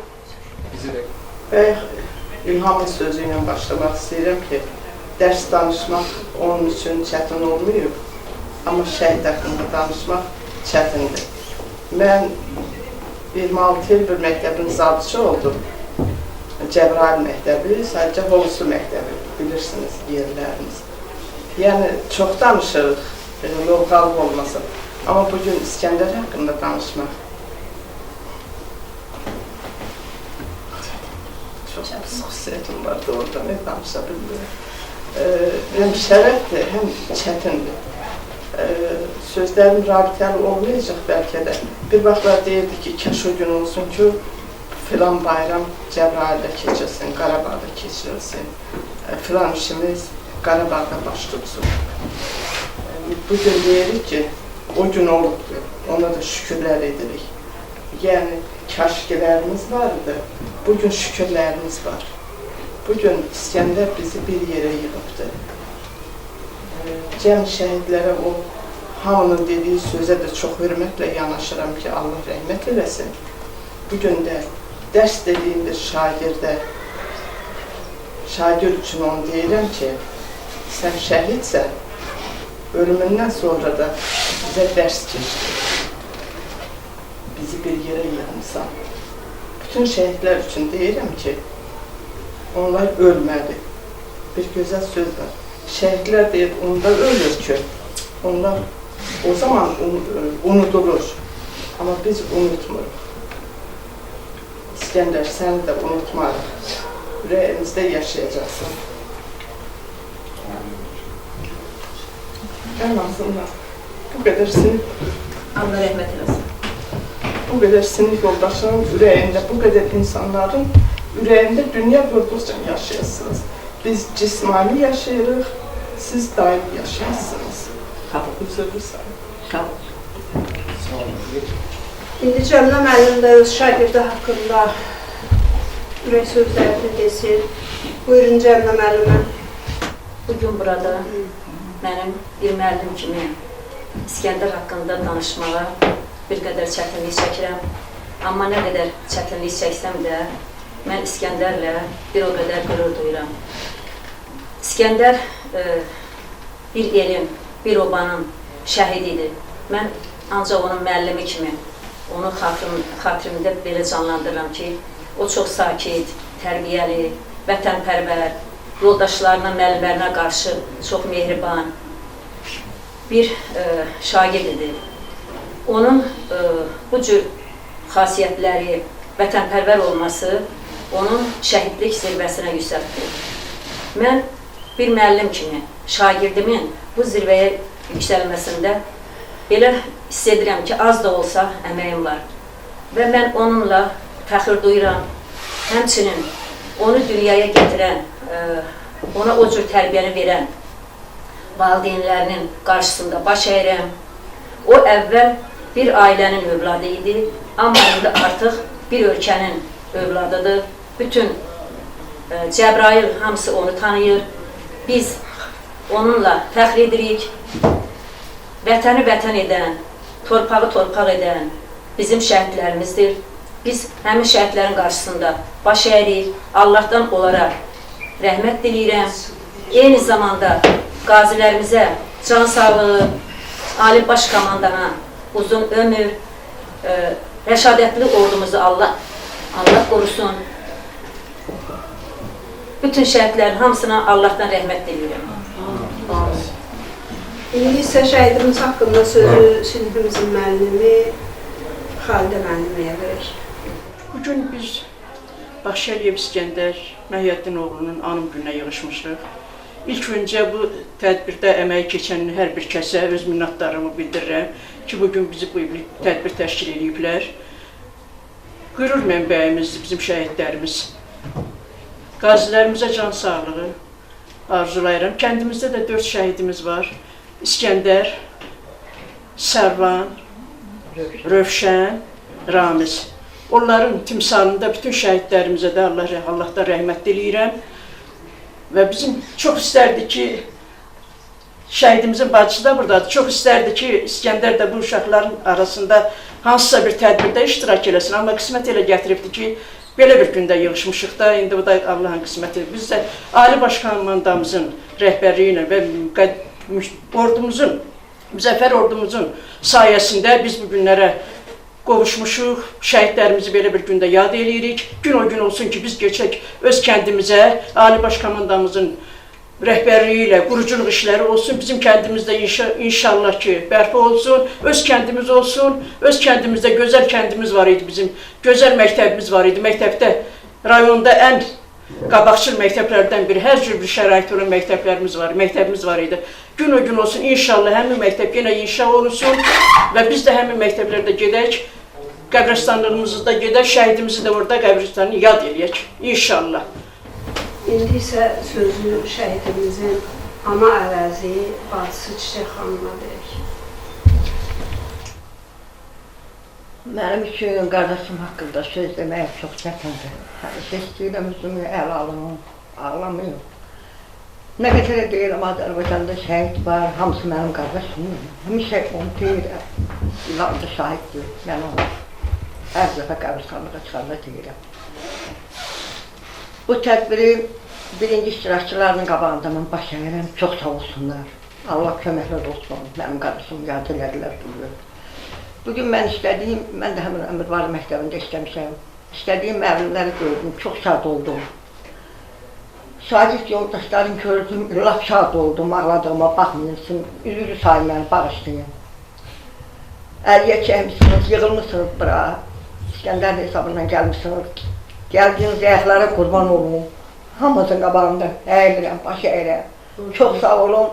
Speaker 14: İlhamın sözü ilə başlamaq istəyirəm ki, dərs danışmaq onun üçün çətin olmayıb, amma şəhid haqqında danışmaq çətindir. Mən 26 il bir məktəbin zabitçi oldum. Cəbrayıl məktəbi, sadəcə Hovuzlu məktəbi, bilirsiniz yerləriniz. Yəni, çox danışırıq, yolqalıq olmasın. Amma bugün İskəndər haqqında danışmaq çox pis xüsusiyyətim var, doğrudan danışa bilmirəm. Həm şərəfdir, həm çətindir. Sözlərim rabitəli olmayacaq bəlkə də. Bir vaxtlar deyirdi ki, kaş o gün olsun ki, filan bayram Cəbrayıl'da keçilsin, Qarabağda keçirilsin, filan işimiz Qarabağda baş tutsun. Bugün deyirik ki, o gün olubdur, ona da şükürlər edirik. Yəni, kaşkilərimiz vardı, bugün şükürlərimiz var. Bugün İskəndər bizi bir yerə yığıbdır. Cəm şəhidlərə o hamının dediyi sözə də çox hörmətlə yanaşıram ki, Allah rəhmət eləsin. Bugün də dərs dediyim bir şagirdə, şagird üçün onu deyirəm ki, sən şəhidsən, ölümündən sonra da bizə dərs keçdi. Bizi bir yerə yığmışsan. Bütün şəhidlər üçün deyirəm ki, onlar ölmədi. Bir gözəl söz var. Şəhidlər deyib, onlar ölür ki, onlar o zaman unudulur. Amma biz unutmuruq. İskəndər, səni də unutmarıq. Ürəyimizdə yaşayacaqsın. En azından bu kadar sinif,
Speaker 7: Allah rəhmət eləsin.
Speaker 14: bu kadar sinif yoldaşının ürəyində, bu kadar insanların ürəyində dünya qurduqca yaşayasınız. Biz cismani yaşayırıq, siz daim yaşayasınız.
Speaker 1: İndi Cəmilə müəllim də öz şagirdi haqqında ürək sözlərini desin. Buyurun Cəmilə müəllimə.
Speaker 15: Bugün burada mənim bir müəllim kimi İskəndər haqqında danışmağa bir qədər çətinlik çəkirəm. Amma nə qədər çətinlik çəksəm də, mən İskəndərlə bir o qədər qürur duyuram. İskəndər bir elin, bir obanın şəhididir. Mən ancaq onun müəllimi kimi, onu xatirimdə belə canlandırıram ki, o çox sakit, tərbiyəli, vətənpərvər, yoldaşlarına, müəllimlərinə qarşı çox mehriban bir şagirdidir. Onun bu cür xasiyyətləri, vətənpərvər olması onun şəhidlik zirvəsinə yüksəltdi. Mən bir müəllim kimi şagirdimin bu zirvəyə yüksəlməsində Elə hiss edirəm ki, az da olsa əməyim var. Və mən onunla fəxr duyuram. Həmçinin onu dünyaya gətirən, ona o cür tərbiyəni verən valideynlərinin qarşısında baş əyirəm. O əvvəl bir ailənin övladı idi, amma indi artıq bir ölkənin övladıdır. Bütün Cəbrayıl hamısı onu tanıyır. Biz onunla fəxr edirik. Vətəni vətən edən, torpağı torpaq edən bizim şəhidlərimizdir. Biz həmin şəhidlərin qarşısında baş əyirik. Allahdan onlara rəhmət diləyirəm. Eyni zamanda qazilərimizə can sağlığı, Ali Baş Komandana uzun ömür, rəşadətli ordumuzu Allah qorusun. Bütün şəhidlərin hamısına Allahdan rəhmət diləyirəm.
Speaker 1: İndi isə şəhidimiz haqqında sözü sinifimizin müəllimi Xalidə müəlliməyə verək.
Speaker 16: Bugün biz Baxşəliyev İskəndər Məhiyyəddin oğlunun anım gününə yığışmışıq. İlk öncə bu tədbirdə əməyi keçən hər bir kəsə öz minnətdarımı bildirirəm ki, bugün bizi bu tədbir təşkil ediblər. Qürur mənbəyimiz, bizim şəhidlərimiz. Qazilərimizə can sağlığı arzulayıram. Kəndimizdə də 4 şəhidimiz var. İskəndər, Sərvan, Rövşən, Ramiz. Onların timsalında bütün şəhidlərimizə də Allahdan rəhmət diləyirəm. Və bizim çox istərdik ki, şəhidimizin bacısı da buradadır. Çox istərdik ki, İskəndər də bu uşaqların arasında hansısa bir tədbirdə iştirak eləsin. Amma qismət elə gətiribdir ki, belə bir gündə yığışmışıq da, indi bu da Allahın qismətidir. Biz də Ali Baş Komandamızın rəhbərliyi ilə və ordumuzun, müzəffər ordumuzun sayəsində biz bu günlərə qovuşmuşuq, şəhidlərimizi belə bir gündə yad eləyirik. Gün o gün olsun ki, biz keçək öz kəndimizə, Ali Baş Komandamızın rəhbərliyi ilə quruculuq işləri olsun, bizim kəndimizdə inşallah ki, bərpa olsun, öz kəndimiz olsun, öz kəndimizdə gözəl kəndimiz var idi bizim, gözəl məktəbimiz var idi. Məktəbdə, rayonda ən qabaqçıl məktəblərdən biri, hər cür bir şərait olan məktəbimiz var idi. Gün o gün olsun, inşallah həmin məktəb yenə inşa olunsun və biz də həmin məktəblərdə gedək, qəbristanlığımızda gedək, şəhidimizi də orada qəbristanını yad eləyək, inşallah.
Speaker 1: İndi isə sözü şəhidimizin ana əvəzi, bacısı Çiçək xanıma verək.
Speaker 17: Mənim üçün qardaşım haqqında söz demək çox çətindir. Həmişə istəyirəm üzümü əl alım, ağlamayım. Nə qədər deyirəm, Azərbaycanda şəhid var, hamısı mənim qardaşımdır. Həmişə onu deyirəm, İlanda şahiddir, mən onu hər dəfə qəbristanlığa çıxanda deyirəm. Bu tədbiri birinci iştirakçılarının qabağında mən baş əyirəm, çox sağ olsunlar. Allah köməklər olsun, mənim qardaşım yad elədilər duyuyor. Bugün mən istədiyim, mən də həmin Əmirvari məktəbində işləmişəm. İstədiyim müəllimləri gördüm, çox şad oldum. Şagird yoldaşlarım gördüm, lap şad oldum, ağladığıma baxmayırsın, üzülü sayın məni bağışlayın. Əliyə çəkmişsiniz, yığılmışsınız bura, İskəndər hesabından gəlmişsiniz. Gəldiyiniz ayaqlara qurban olun, hamımızın qabağında əyilirəm, baş əyirəm. Çox sağ olun,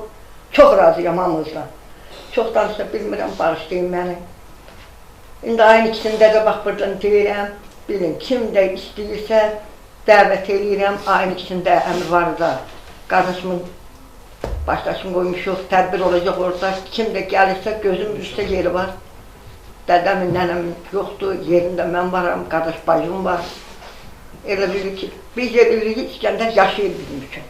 Speaker 17: çox razıyam hamımızla. Çox danışa bilmirəm, bağışlayın məni. İndi ayın ikisində də bax buradan deyirəm, bilin, kim də istəyirsə dəvət edirəm, ayın ikisində Əmirvarıda qardaşımın başdaşını qoymuşuq, tədbir olacaq orada, kim də gəlirsə gözüm üstə yeri var. Dədəmin, nənəmin yoxdur, yerində mən varam, qardaş bacım var. Elə bilir ki, biz də bilirik, İskəndər yaşayır bizim üçün.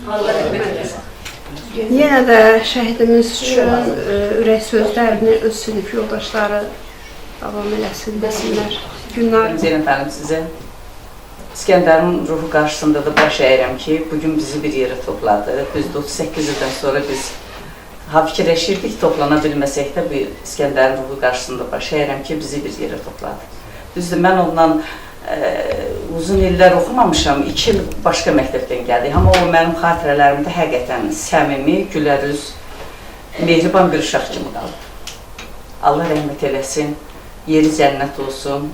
Speaker 15: Allah rəhmət eləsin.
Speaker 1: Yenə də şəhidimiz üçün ürək sözlərini öz sinif yoldaşları davam eləsin, desinlər. Günlər.
Speaker 18: Zeynəb xanım, sizə İskəndərin ruhu qarşısında da baş əyirəm ki, bugün bizi bir yerə topladı. Düzdür, 38 ildən sonra biz fikirləşirdik, toplana bilməsək də bu İskəndərin ruhu qarşısında baş əyirəm ki, bizi bir yerə topladı. Düzdür, mən ondan uzun illər oxumamışam, 2 il başqa məktəbdən gəldik. Amma o mənim xatirələrimdə həqiqətən səmimi, gülərüz, mehriban bir uşaq kimi qaldı. Allah rəhmət eləsin, yeri cənnət olsun,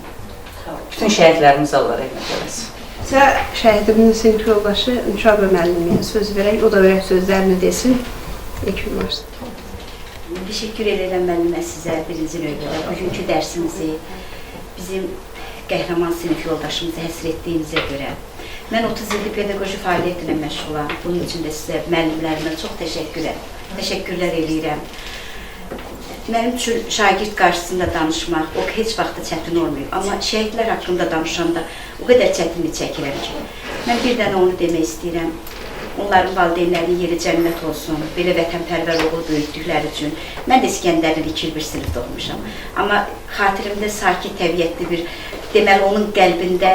Speaker 18: bütün şəhidlərimiz Allah rəhmət eləsin.
Speaker 1: Sizə şəhidimizin sinif yoldaşı Nüşabə müəllimiyə söz verək, o da ürək sözlərini desin. Yekun varsın.
Speaker 19: Teşekkür ederim müəllimə sizə birinci növbədə. Bugünkü dərsimizi bizim qəhrəman sinif yoldaşımızı həsr etdiyinizə görə. Mən 30 ildir pedaqoji fəaliyyətlə məşğulam. Bunun üçün də sizə, müəllimlərimə çox təşəkkürlər eləyirəm. Mənim üçün şagird qarşısında danışmaq o heç vaxt çətin olmuyor. Amma şəhidlər haqqında danışanda o qədər çətinlik çəkirəm ki. Mən bir dənə onu demək istəyirəm. Onların valideynlərinin yeri cənnət olsun, belə vətənpərvər oğul böyütdükləri üçün. Mən də İskəndərin 2-1 sinifdə oxumuşam. Amma xatirimdə sakit təbiətli bir, deməli onun qəlbində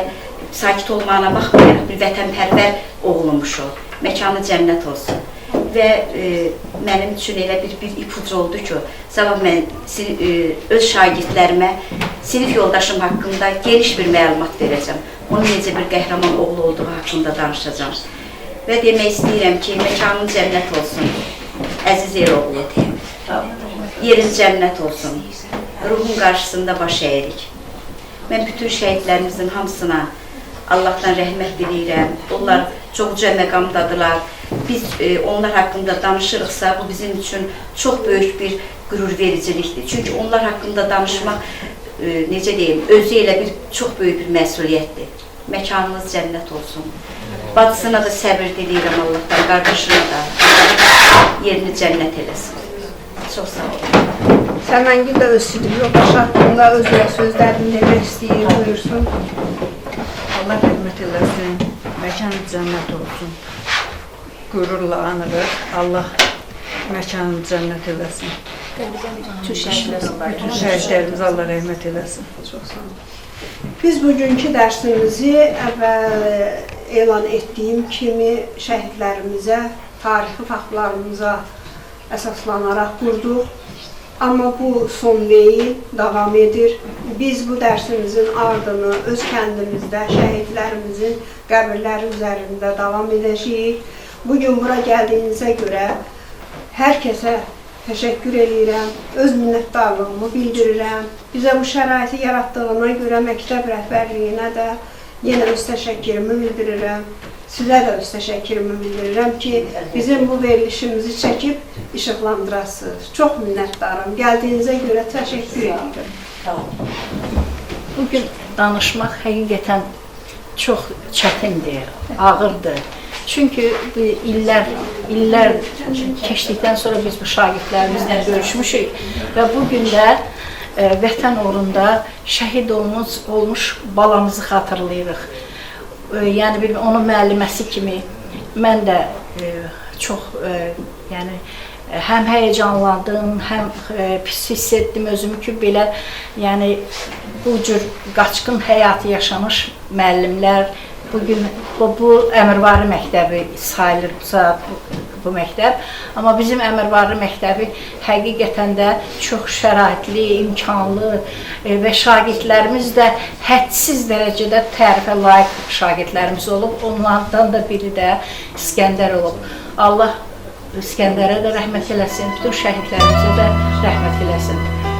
Speaker 19: sakit olmağına baxmayaraq bir vətənpərvər oğlumuş o. Məkanı cənnət olsun. Və mənim üçün elə bir ipucu oldu ki, sabah mən öz şagirdlərimə sinif yoldaşım haqqında geniş bir məlumat verəcəm. Onun necə bir qəhrəman oğlu olduğu haqqında danışacağım. Və demək istəyirəm ki, məkanın cənnət olsun, əziz Eroğlu. Yerin cənnət olsun, ruhun qarşısında baş əyirik. Mən bütün şəhidlərimizin hamısına Allahdan rəhmət diləyirəm. Onlar çox uca məqamdadılar. Biz onlar haqqında danışırıqsa, bu bizim üçün çox böyük bir qürur vericilikdir. Çünki onlar haqqında danışmaq, necə deyim, özü elə çox böyük bir məsuliyyətdir. Məkanınız cənnət olsun. Bacısına da səbir diləyirəm Allahdan, qardaşına da. Yerini cənnət eləsin. Çox sağ olun.
Speaker 1: Səməngil də öz sinif yoldaşı haqqında özünə sözlərini demək istəyir, buyursun.
Speaker 20: Allah rəhmət eləsin, məkanı cənnət olsun. Qürurla anırıq, Allah məkanı cənnət eləsin. Bütün şəhidlərimiz Allah rəhmət eləsin.
Speaker 1: Çox sağ olun. Biz bugünkü dərsimizi əvvəl elan etdiyim kimi şəhidlərimizə, tarixi faktlarımıza əsaslanaraq qurduq. Amma bu son deyil, davam edir. Biz bu dərsimizin ardını öz kəndimizdə şəhidlərimizin qəbirləri üzərində davam edəcəyik. Bugün bura gəldiyinizə görə hər kəsə təşəkkür edirəm, öz minnətdarlığımı bildirirəm. Bizə bu şəraiti yaratdığına görə məktəb rəhbərliyinə də yenə öz təşəkkürümü bildirirəm. Sizə də öz təşəkkürümü bildirirəm ki, bizim bu verilişimizi çəkib işıqlandırasınız. Çox minnətdarım. Gəldiyinizə görə təşəkkür edirəm.
Speaker 21: Bugün danışmaq həqiqətən çox çətindir, ağırdır. Çünki illər keçdikdən sonra biz bu şagirdlərimizlə görüşmüşük və bugün də vətən uğrunda şəhid olmuş balamızı xatırlayırıq. Yəni onun müəlliməsi kimi mən də çox həm həyəcanlandım, həm pis hiss etdim özümü ki, belə bu cür qaçqın həyatı yaşamış müəllimlər. Bugün bu Əmirvari məktəbi sayılır bu məktəb. Amma bizim Əmirvari məktəbi həqiqətən də çox şəraitli, imkanlı və şagirdlərimiz də hədsiz dərəcədə tərifə layiq şagirdlərimiz olub. Onlardan da biri də İskəndər olub. Allah İskəndərə də rəhmət eləsin, bütün şəhidlərimizə də rəhmət eləsin.